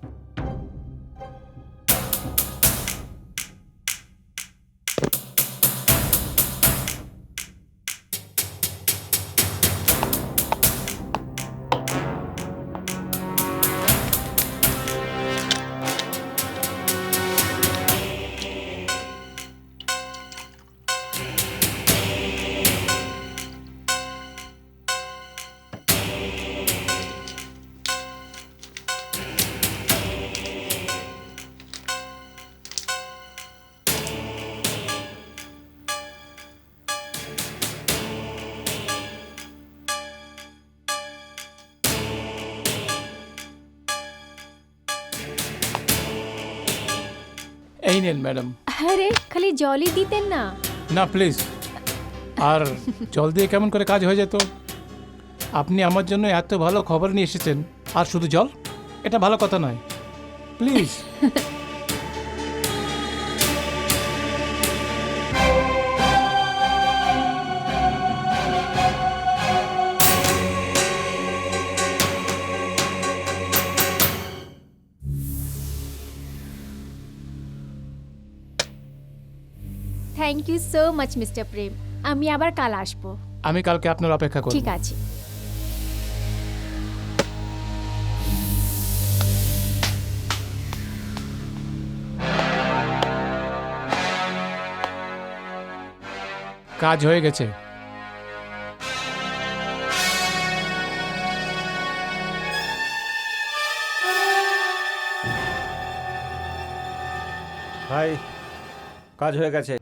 এই নেন ম্যাডাম। আরে খালি জলই দিতেন না? না প্লিজ, আর জল দিয়ে কেমন করে কাজ হয়ে যেত? আপনি আমার জন্য এত ভালো খবর নিয়ে এসেছেন, আর শুধু জল? এটা ভালো কথা নয়, please. Thank you so much mister Prem, আমি আবার কাল আসবো। আমি কালকে আপনার অপেক্ষা করব। ঠিক আছে। কাজ হয়ে গেছে। ভাই, কাজ হয়ে গেছে।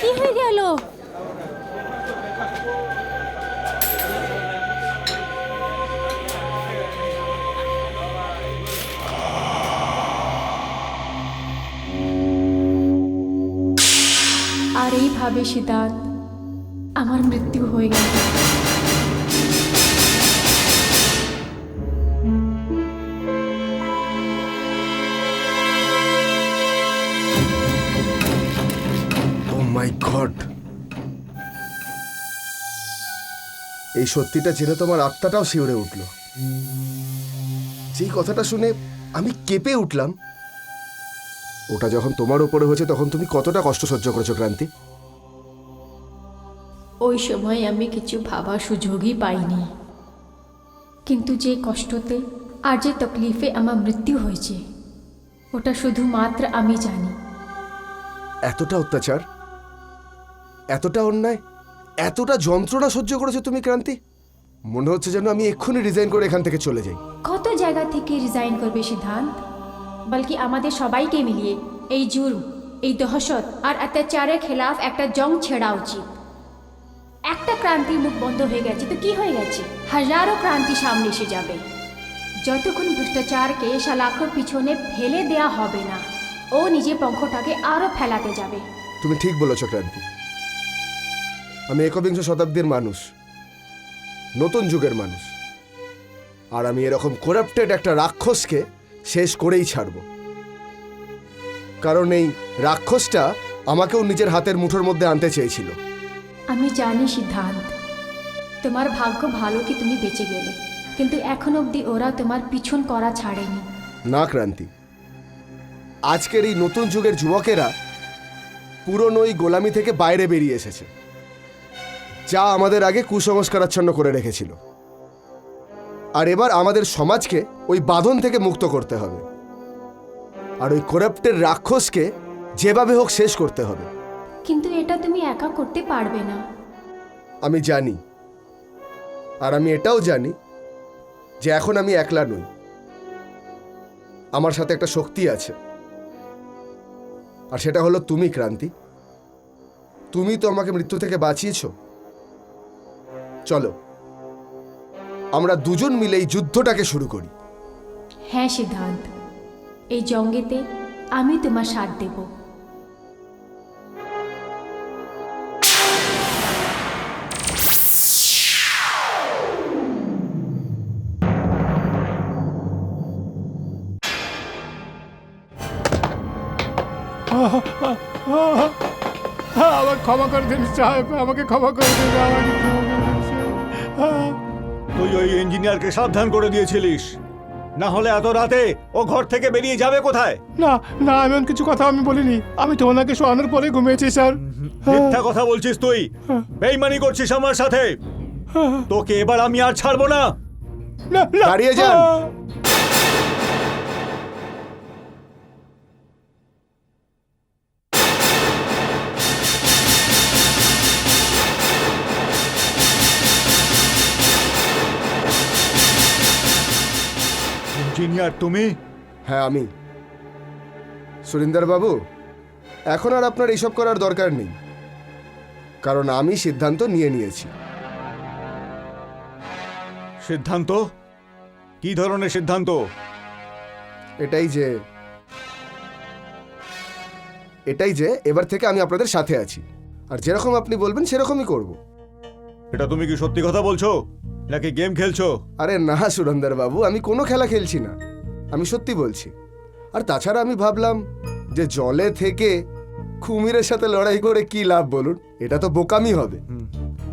কি হয়ে গেল? আর এইভাবে সিদ্ধার্থ আমার মৃত্যু হয়ে গেল। ও মাই গড, এই সত্যিটা জেনে তোমার আত্মাটাও শিউরে উঠল। যেই কথাটা শুনে আমি কেঁপে উঠলাম, ওটা যখন তোমার উপরে হয়েছে তখন তুমি কতটা কষ্ট সহ্য করেছো ক্রান্তি? ওই সময় আমি কিছু ভাবার সুযোগই পাইনি, কিন্তু যে কষ্টতে আর যে তকলিফে আমার মৃত্যু হয়েছে ওটা শুধুমাত্র আমি জানি। এতটা অত্যাচার, এতটা অন্যায়, এতটা যন্ত্রণা সহ্য করেছো তুমি ক্রান্তি, মনে হচ্ছে যেন আমি এক্ষুনি রিজাইন করে এখান থেকে চলে যাই। কত জায়গা থেকে রিজাইন করবে সিদ্ধান্ত? বলকি আমাদের সবাইকে মিলিয়ে এই জুর্ম, এই দহশত আর অত্যাচারের খেলাফ একটা জং ছেড়া উচিত। একটা ক্রান্তির মুখ বন্ধ হয়ে গেছে তো কি হয়ে গেছে, হাজারো ক্রান্তি সামনে এসে যাবে। যতক্ষণ ভ্রষ্টাচারকে শালাখর পিছনে ফেলে দেয়া হবে না, ও নিজের পঙ্খটাকে আরো ফেলাতে যাবে। তুমি ঠিক বলেছো ক্রান্তি, আমি একবিংশ শতাব্দীর মানুষ, নতুন যুগের মানুষ, আর আমি এরকম করাপ্টেড একটা রাক্ষসকে শেষ করেই ছাড়ব। কারণ এই রাক্ষসটা আমাকেও নিজের হাতের মুঠোর মধ্যে আনতে চেয়েছিল। আমি জানি সিদ্ধান্ত, তোমার ভাগ্য ভালো কি তুমি বেঁচে গেলে, কিন্তু এখন অবধি ওরা তোমার পিছন করা ছাড়েনি। না ক্রান্তি, আজকের এই নতুন যুগের যুবকেরা পুরনো ওই গোলামি থেকে বাইরে বেরিয়ে এসেছে, যা আমাদের আগে কুসংস্কারাচ্ছন্ন করে রেখেছিল। আর এবার আমাদের সমাজকে ওই বাঁধন থেকে মুক্ত করতে হবে, আর ওই করাপ্টের রাক্ষসকে যেভাবে হোক শেষ করতে হবে। কিন্তু এটা তুমি একা করতে পারবে না। আমি জানি, আর আমি এটাও জানি যে এখন আমি একলা নই, আমার সাথে একটা শক্তি আছে, আর সেটা হলো তুমি ক্রান্তি। তুমি তো আমাকে মৃত্যু থেকে বাঁচিয়েছো। চলো আমরা দুজন মিলে এই যুদ্ধটাকে শুরু করি। হ্যাঁ সিদ্ধান্ত, এই জঙ্গেতে আমি তোমার সাথ দেব। আমাকে ক্ষমা করে দিন সাহেব, আমাকে ক্ষমা করে দিন, আমাকে ক্ষমা করে দিন সাহেব। তুই ওই ইঞ্জিনিয়ারকে সাবধান করে দিয়েছিলিস, না হলে এত রাতে ও ঘর থেকে বেরিয়ে যাবে কোথায়? না না, এমন কিছু কথা আমি বলিনি, আমি তো ওনাকে শোয়ানোর পরে ঘুমিয়েছি স্যার। মিথ্যা কথা বলছিস তুই, বেইমানি করছিস আমার সাথে। তোকে এবার আমি আর ছাড়বো না। না, না। দাঁড়িয়ে যান। ইঞ্জিনিয়ার তুমি? হ্যাঁ আমি। সুরিন্দর বাবু, এখন আর আপনার এইসব করার দরকার নেই, কারণ আমি সিদ্ধান্ত নিয়ে নিয়েছি। সিদ্ধান্ত? কি ধরনের সিদ্ধান্ত? এটাই যে এবার থেকে আমি আপনাদের সাথে আছি, আর যেরকম আপনি বলবেন সেরকমই করব। এটা তুমি কি সত্যি কথা বলছো নাকি গেম খেলছো? আরে না সুরন্দর বাবু, আমি কোনো খেলা খেলছি না, আমি সত্যি বলছি। আর তাছাড়া আমি ভাবলাম যে জলে থেকে কুমিরের সাথে লড়াই করে কি লাভ বলুন, এটা তো বোকামি হবে।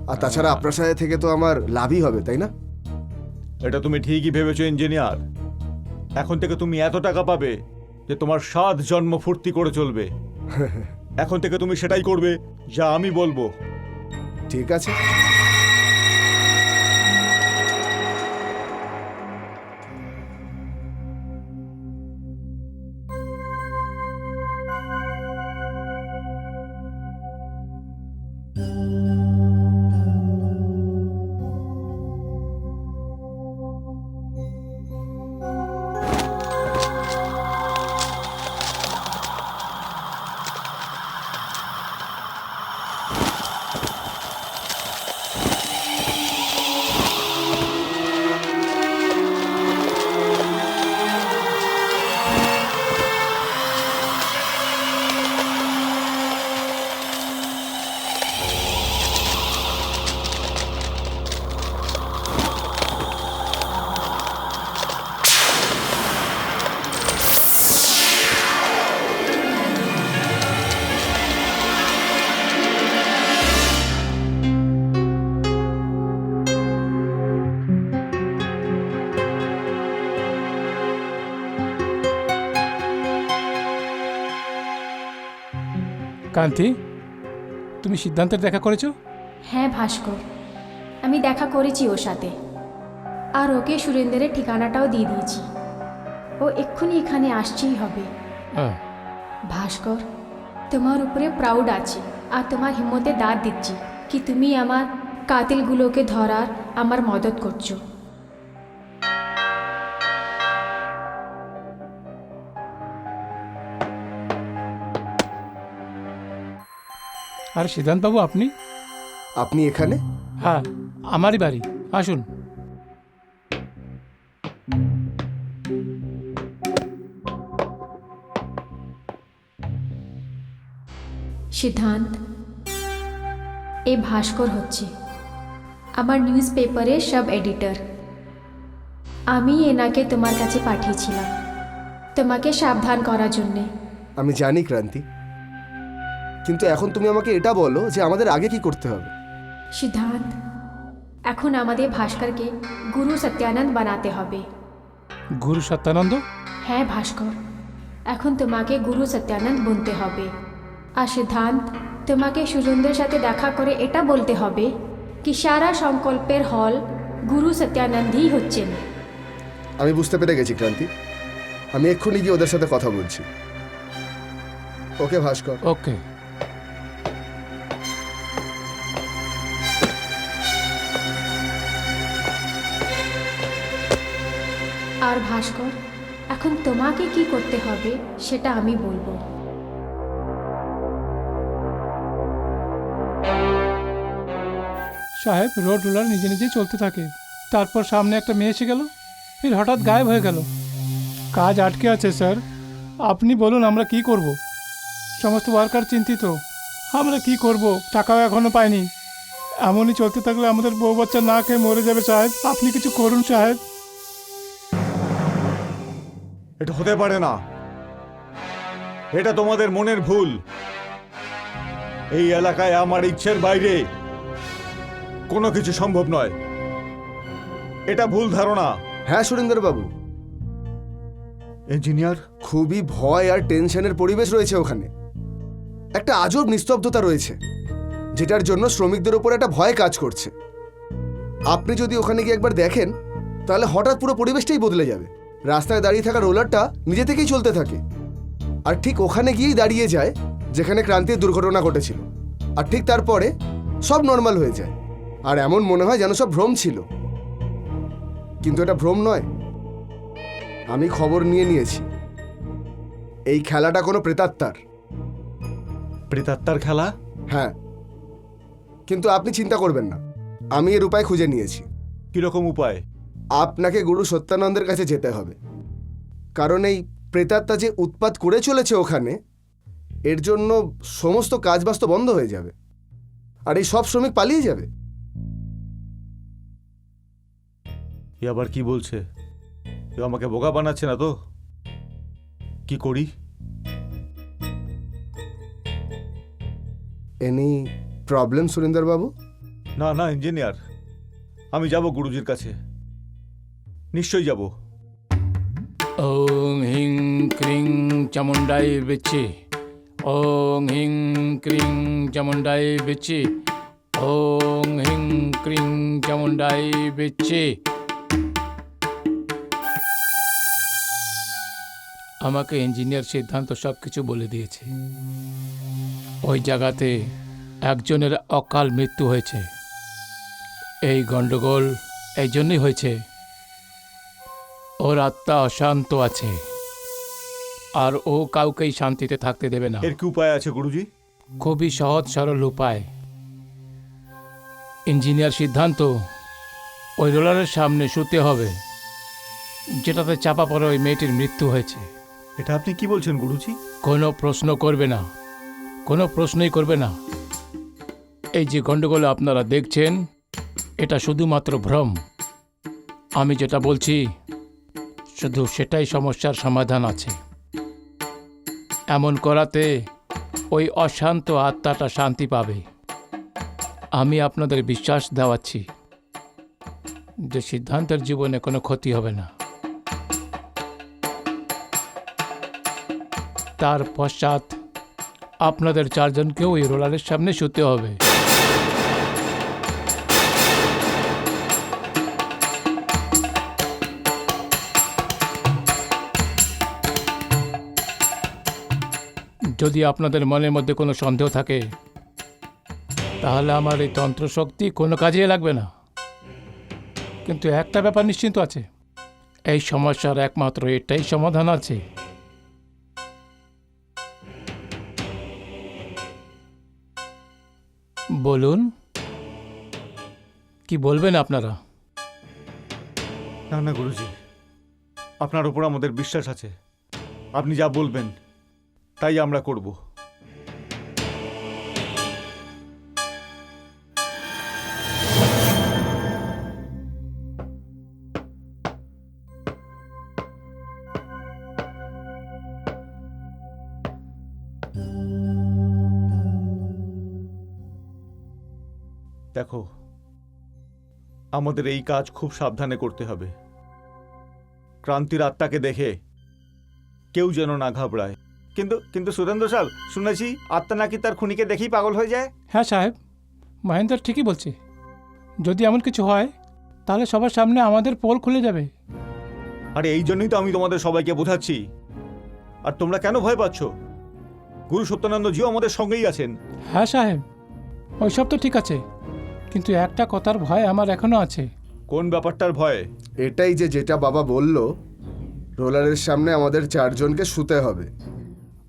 আর তাছাড়া আপনার সাথে থেকে তো আমার লাভই হবে, তাই না? এটা তুমি ঠিকই ভেবেছো ইঞ্জিনিয়ার। এখন থেকে তুমি এত টাকা পাবে যে তোমার 7 জন্ম ফুর্তি করে চলবে। এখন থেকে তুমি সেটাই করবে যা আমি বলবো। ঠিক আছে। ক্রান্তি, তুমি সিদ্ধান্তের দেখা করেছো? হ্যাঁ ভাস্কর, আমি দেখা করেছি ওর সাথে, আর ওকে সুরেন্দ্রের ঠিকানাটাও দিয়ে দিয়েছি। ও এক্ষুনি এখানে আসছেই হবে। হ্যাঁ। ভাস্কর, তোমার উপরে প্রাউড আছে, আর তোমার হিম্মতে দাঁত দিচ্ছি কি তুমি আমার কাতিলগুলোকে ধরার আমার মদত করছো। আর সিদ্ধান্তবাবু, আপনি? আপনি এখানে? হ্যাঁ, আমারই বাড়ি, আসুন। সিদ্ধান্ত, এ ভাস্কর হচ্ছে আমার নিউজ পেপারের সব এডিটর। আমি এনাকে তোমার কাছে পাঠিয়েছিলাম তোমাকে সাবধান করার জন্যে। আমি জানি ক্রান্তি, কিন্তু এখন তুমি আমাকে এটা বলো যে আমাদের আগে কি করতে হবে। সিদ্ধান্ত, এখন আমাদের ভাস্করকে গুরু সত্যানন্দ বানাতে হবে। গুরু সত্যানন্দ? হ্যাঁ ভাস্কর, এখন তোমাকে গুরু সত্যানন্দ বলতে হবে। আর সিদ্ধান্ত, তোমাকে সুরেন্দ্রের সাথে দেখা করে এটা বলতে হবে কি সারা সংকল্পের হল গুরু সত্যানন্দই হচ্ছেন। আমি বুঝতে পেরে গেছি ক্রান্তি, আমি এক্ষুনি গিয়ে ওদের সাথে কথা বলছি। ওকে ভাস্কর। ওকে। আর ভাস্কর, এখন তোমাকে কি করতে হবে সেটা আমি বলবো। সাহেব, রোড রোলার নিজে নিজেই চলতে থাকে, তারপর সামনে একটা মেয়ে এসে গেল, ফির হঠাৎ গায়েব হয়ে গেল। কাজ আটকে আছে স্যার, আপনি বলুন আমরা কি করব? সমস্ত ওয়ার্কার চিন্তিত, আমরা কি করব? টাকাও এখনো পাইনি। এমনই চলতে থাকলে আমাদের বউ বাচ্চা না খেয়ে মরে যাবে সাহেব, আপনি কিছু করুন সাহেব। এটা হতে পারে না, এটা তোমাদের মনের ভুল। এই এলাকায় আমার ইচ্ছের বাইরে কোনো কিছু সম্ভব নয়, এটা ভুল ধারণা। হ্যাঁ সুরেন্দ্র বাবু, ইঞ্জিনিয়ার, খুবই ভয় আর টেনশনের পরিবেশ রয়েছে ওখানে। একটা আজব নিস্তব্ধতা রয়েছে, যেটার জন্য শ্রমিকদের উপর একটা ভয় কাজ করছে। আপনি যদি ওখানে গিয়ে একবার দেখেন, তাহলে হঠাৎ পুরো পরিবেশটাই বদলে যাবে। রাস্তায় দাঁড়িয়ে থাকা রোলারটা নিজে থেকেই চলতে থাকে, আর ঠিক ওখানে গিয়েই দাঁড়িয়ে যায় যেখানে ক্রান্তির দুর্ঘটনা ঘটেছিল। আর ঠিক তারপরে সব নর্মাল হয়ে যায়, আর এমন মনে হয় যেন সব ভ্রম ছিল, কিন্তু এটা ভ্রম নয়। আমি খবর নিয়ে নিয়েছি, এই খেলাটা কোনো প্রেতাত্মার। প্রেতাত্মার খেলা? হ্যাঁ, কিন্তু আপনি চিন্তা করবেন না, আমি এর উপায় খুঁজে নিয়েছি। কিরকম উপায়? আপনাকে গুরু সত্যানন্দের কাছে যেতে হবে, কারণ এই প্রেতাত্মা যে উৎপাত করে চলেছে ওখানে, এর জন্য সমস্ত কাজবাজ তো বন্ধ হয়ে যাবে, আর এই সব শ্রমিক পালিয়ে যাবে। এ আবার কি বলছে? এ আমাকে বোকা বানাচ্ছে না তো? কি করি? এনি প্রবলেম সুরেন্দ্র বাবু? না না ইঞ্জিনিয়ার, আমি যাব গুরুজির কাছে, নিশ্চয়ই যাব। ওং হিং ক্রিং চামুন্ডাই বেচে, ওং হিং ক্রিং চামুন্ডাই বেচে, ওং হিং ক্রিং চামুন্ডাই বেচে। আমাকে ইঞ্জিনিয়ার সিদ্ধান্ত সব কিছু বলে দিয়েছে। ওই জায়গাতে একজনের অকাল মৃত্যু হয়েছে। এই গন্ডগোল এই জন্যই হয়েছে, ওর আত্মা অশান্ত আছে, আর ও কাউকেই শান্তিতে থাকতে দেবে না। এর কি উপায় আছে গুরুজি? খুবই সহজ সরল উপায়। ইঞ্জিনিয়ার সিদ্ধান্ত ওই রোলারের সামনে শুতে হবে, যেটাতে চাপা পড়ে ওই মেয়েটির মৃত্যু হয়েছে। এটা আপনি কি বলছেন গুরুজি? কোনো প্রশ্ন করবে না, কোনো প্রশ্নই করবে না। এই যে গন্ডগোল আপনারা দেখছেন, এটা শুধুমাত্র ভ্রম। আমি যেটা বলছি শুধু সেটাই সমস্যার সমাধান আছে। এমন করাতে ওই অশান্ত আত্মাটা শান্তি পাবে। আমি আপনাদের বিশ্বাস দেওয়াচ্ছি যে সিদ্ধান্তের জীবনে কোনো ক্ষতি হবে না। তার পশ্চাৎ আপনাদের চারজনকেও ওই রোলারের সামনে শুতে হবে। যদি আপনাদের মনের মধ্যে কোনো সন্দেহ থাকে তাহলে আমার এই তন্ত্রশক্তি কোনো কাজে লাগবে না। কিন্তু একটা ব্যাপার নিশ্চিন্ত আছে, এই সমস্যার একমাত্র এটাই সমাধান আছে। বলুন, কি বলবেন আপনারা? না না গুরুজি, আপনার উপর আমাদের বিশ্বাস আছে। আপনি যা বলবেন তাই আমরা করব। দেখো, আমাদের এই কাজ খুব সাবধানে করতে হবে। ক্রান্তির আত্মাকে দেখে কেউ যেন না ঘাবড়ায়। কিন্তু কিন্তু সুরেন্দ্র স্যার, শুনেছি আত্মা নাকি তার খুনিকে দেখেই পাগল হয়ে যায়। হ্যাঁ সাহেব, মহেন্দ্র ঠিকই বলছে। যদি এমন কিছু হয় তাহলে সবার সামনে আমাদের পোল খুলে যাবে। আরে এই জন্যই তো আমি তোমাদের সবাইকে বোঝাচ্ছি। আর তোমরা কেন ভয় পাচ্ছ? গুরু সত্যানন্দজিও আমাদের সঙ্গেই আছেন। হ্যাঁ সাহেব, ওইসব তো ঠিক আছে, কিন্তু একটা কথার ভয় আমার এখনো আছে। কোন ব্যাপারটার ভয়? এটাই যে যেটা বাবা বলল, রোলারের সামনে আমাদের চারজনকে শুতে হবে,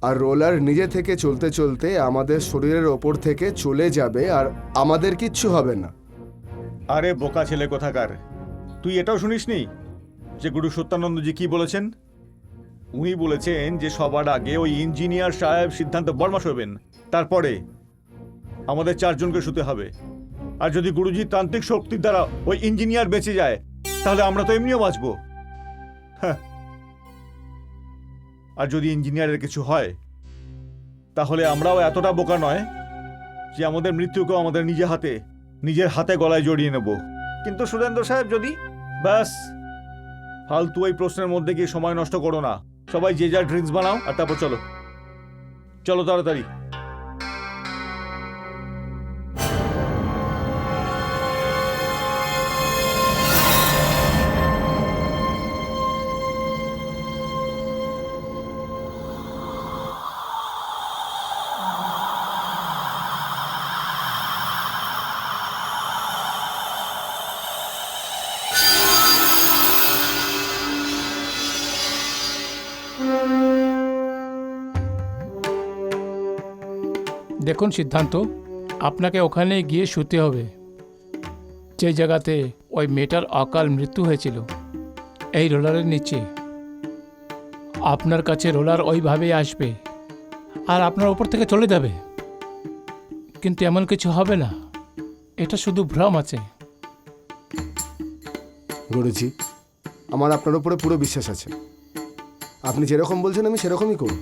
আর রোলার নিজে থেকে চলতে চলতে আমাদের শরীরের ওপর থেকে চলে যাবে, আর আমাদের কিচ্ছু হবে না। আরে বোকা ছেলে কোথাকার, তুই এটাও শুনিসনি যে গুরু সত্যানন্দজি কি বলেছেন? উনি বলেছেন যে সবার আগে ওই ইঞ্জিনিয়ার সাহেব সিদ্ধান্ত বর্মা হবেন, তারপরে আমাদের চারজনকে শুতে হবে। আর যদি গুরুজির তান্ত্রিক শক্তির দ্বারা ওই ইঞ্জিনিয়ার বেঁচে যায় তাহলে আমরা তো এমনিও বাঁচবো। হ্যাঁ, আর যদি ইঞ্জিনিয়ারের কিছু হয় তাহলে আমরাও এতটা বোকা নয় যে আমাদের মৃত্যুকেও আমাদের নিজের হাতে গলায় জড়িয়ে নেব। কিন্তু সুরেন্দ্র সাহেব, যদি ব্যাস ফালতু এই প্রশ্নের মধ্যে গিয়ে সময় নষ্ট করো না। সবাই যে যার ড্রিঙ্কস বানাও আর তারপর চলো চলো তাড়াতাড়ি। দেখুন সিদ্ধান্ত, আপনাকে ওখানে গিয়ে শুতে হবে যে জায়গাতে ওই মেয়েটার অকাল মৃত্যু হয়েছিল, এই রোলারের নিচে। আপনার কাছে রোলার ওইভাবেই আসবে আর আপনার ওপর থেকে চলে যাবে, কিন্তু এমন কিছু হবে না। এটা শুধু ভ্রম আছে। গুরুজি, আমার আপনার উপরে পুরো বিশ্বাস আছে। আপনি যেরকম বলছেন আমি সেরকমই করব।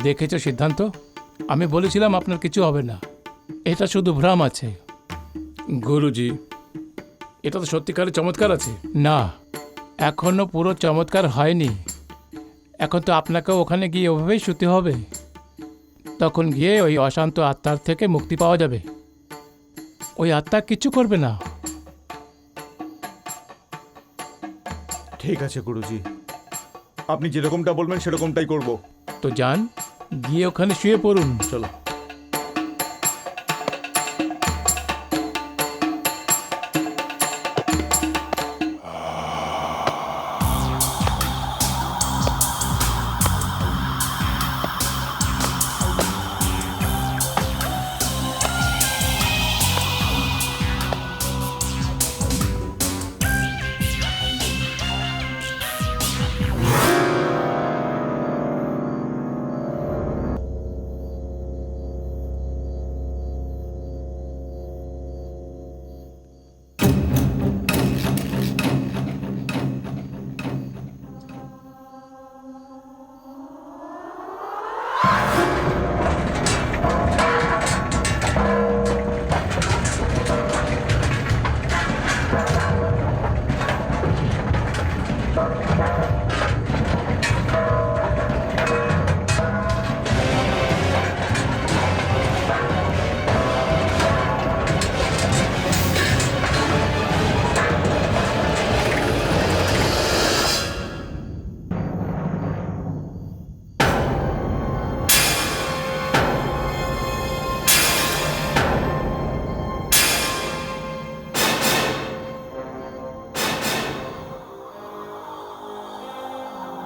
দেখেছো সিদ্ধান্ত, আমি বলেছিলাম আপনার কিছু হবে না, এটা শুধু ভ্রম আছে। গুরুজি, এটা তো সত্যিকারের চমৎকার আছে। না, এখনো পুরো চমৎকার হয়নি। এখন তো আপনাকেও ওখানে গিয়ে ওভাবেই শুতে হবে। তখন গিয়ে ওই অশান্ত আত্মার থেকে মুক্তি পাওয়া যাবে। ওই আত্মা কিচ্ছু করবে না। ঠিক আছে গুরুজি, আপনি যেরকমটা বলবেন সেরকমটাই করব। তো যান, গিয়ে ওখানে শুয়ে পড়ুন। চলো।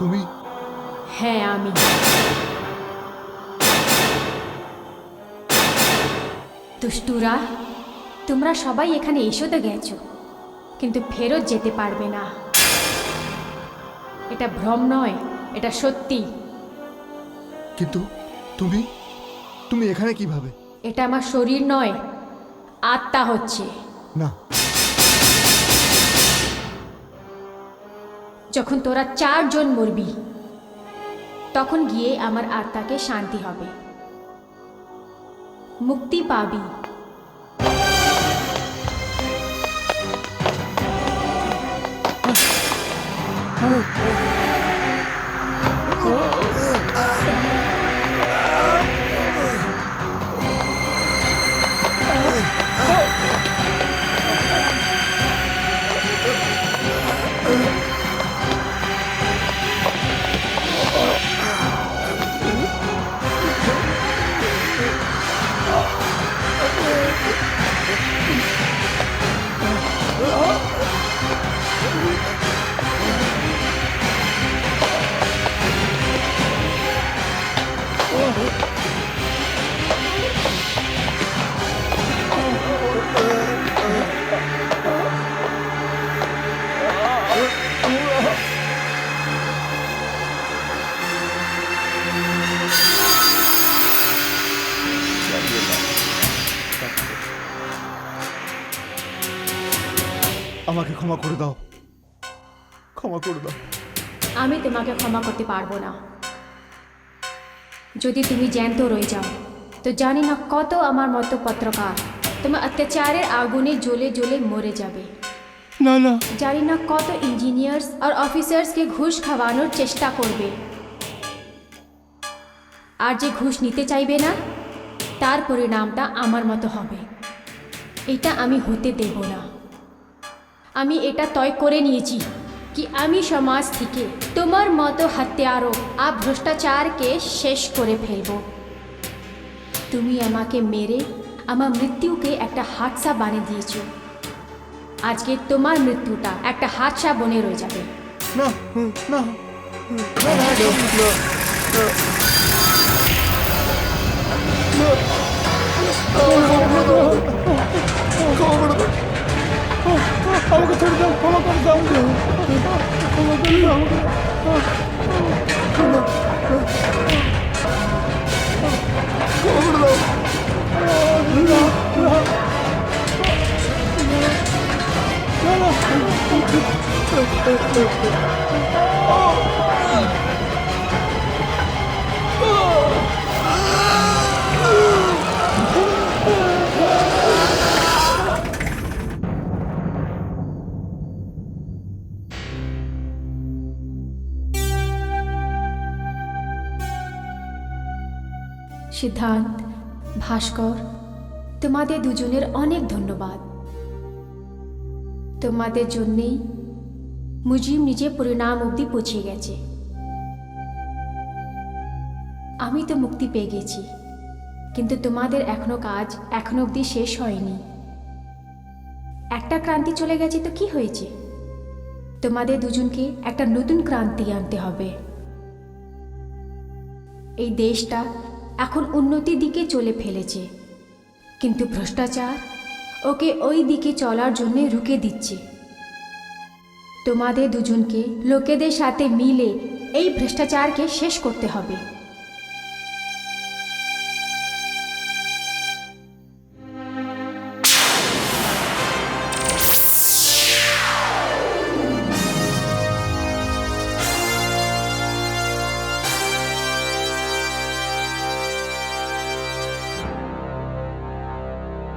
তুমি? হ্যাঁ, আমি। দুষ্টুরা, তোমরা সবাই এখানে এসে তো গেছো, কিন্তু ফেরত যেতে পারবে না। এটা ভ্রম নয়, এটা সত্যি। কিন্তু তুমি তুমি এখানে কিভাবে? এটা আমার শরীর নয়, আত্মা হচ্ছে। না, যখন তোরা 4 জন মরবি, তখন গিয়ে আমার আত্মাকে শান্তি হবে, মুক্তি পাবি। আমাকে ক্ষমা করে দাও, ক্ষমা করে দাও। আমি তোমাকে ক্ষমা করতে পারবো না। যদি তুমি জ্যান্ত রয়ে যাও, তো জানি না কত আমার মতো পত্রকার তোমার অত্যাচারের আগুনে জ্বলে জ্বলে মরে যাবে। না না, জানি না কত ইঞ্জিনিয়ার্স আর অফিসার্সকে ঘুষ খাওয়ানোর চেষ্টা করবে, আর যে ঘুষ নিতে চাইবে না, তার পরিণামটা আমার মতো হবে। এটা আমি হতে দেব না। আমি এটা তয় করে নিয়েছি কি আমি সমাজ থেকে তোমার মতো হত্যারো আর ভ্রষ্টাচারকে শেষ করে ফেলব। তুমি আমাকে মেরে আমার মৃত্যুকে একটা হাদসা বানিয়ে দিয়েছো। আজকে তোমার মৃত্যুটা একটা হাদসা বনে রয়ে যাবে। না, না, আমাকে ছেড়ে দাও, ক্ষমা করে দাও, ক্ষমা করে দাও আমাকে। সিদ্ধান্ত, ভাস্কর, তোমাদের দুজনের অনেক ধন্যবাদ। তোমাদের জন্যেই মুজিব নিজে পরিণাম অবধি পৌঁছে গেছে। আমি তো মুক্তি পেয়ে গেছি, কিন্তু তোমাদের এখনো অবধি শেষ হয়নি। একটা ক্রান্তি চলে গেছে তো কি হয়েছে? তোমাদের দুজনকে একটা নতুন ক্রান্তি আনতে হবে। এই দেশটা এখন উন্নতির দিকে চলে ফেলেছে, কিন্তু ভ্রষ্টাচার ওকে ওই দিকে চলার জন্য রুখে দিচ্ছে। তোমাদের দুজনকে লোকেদের সাথে মিলে এই ভ্রষ্টাচারকে শেষ করতে হবে।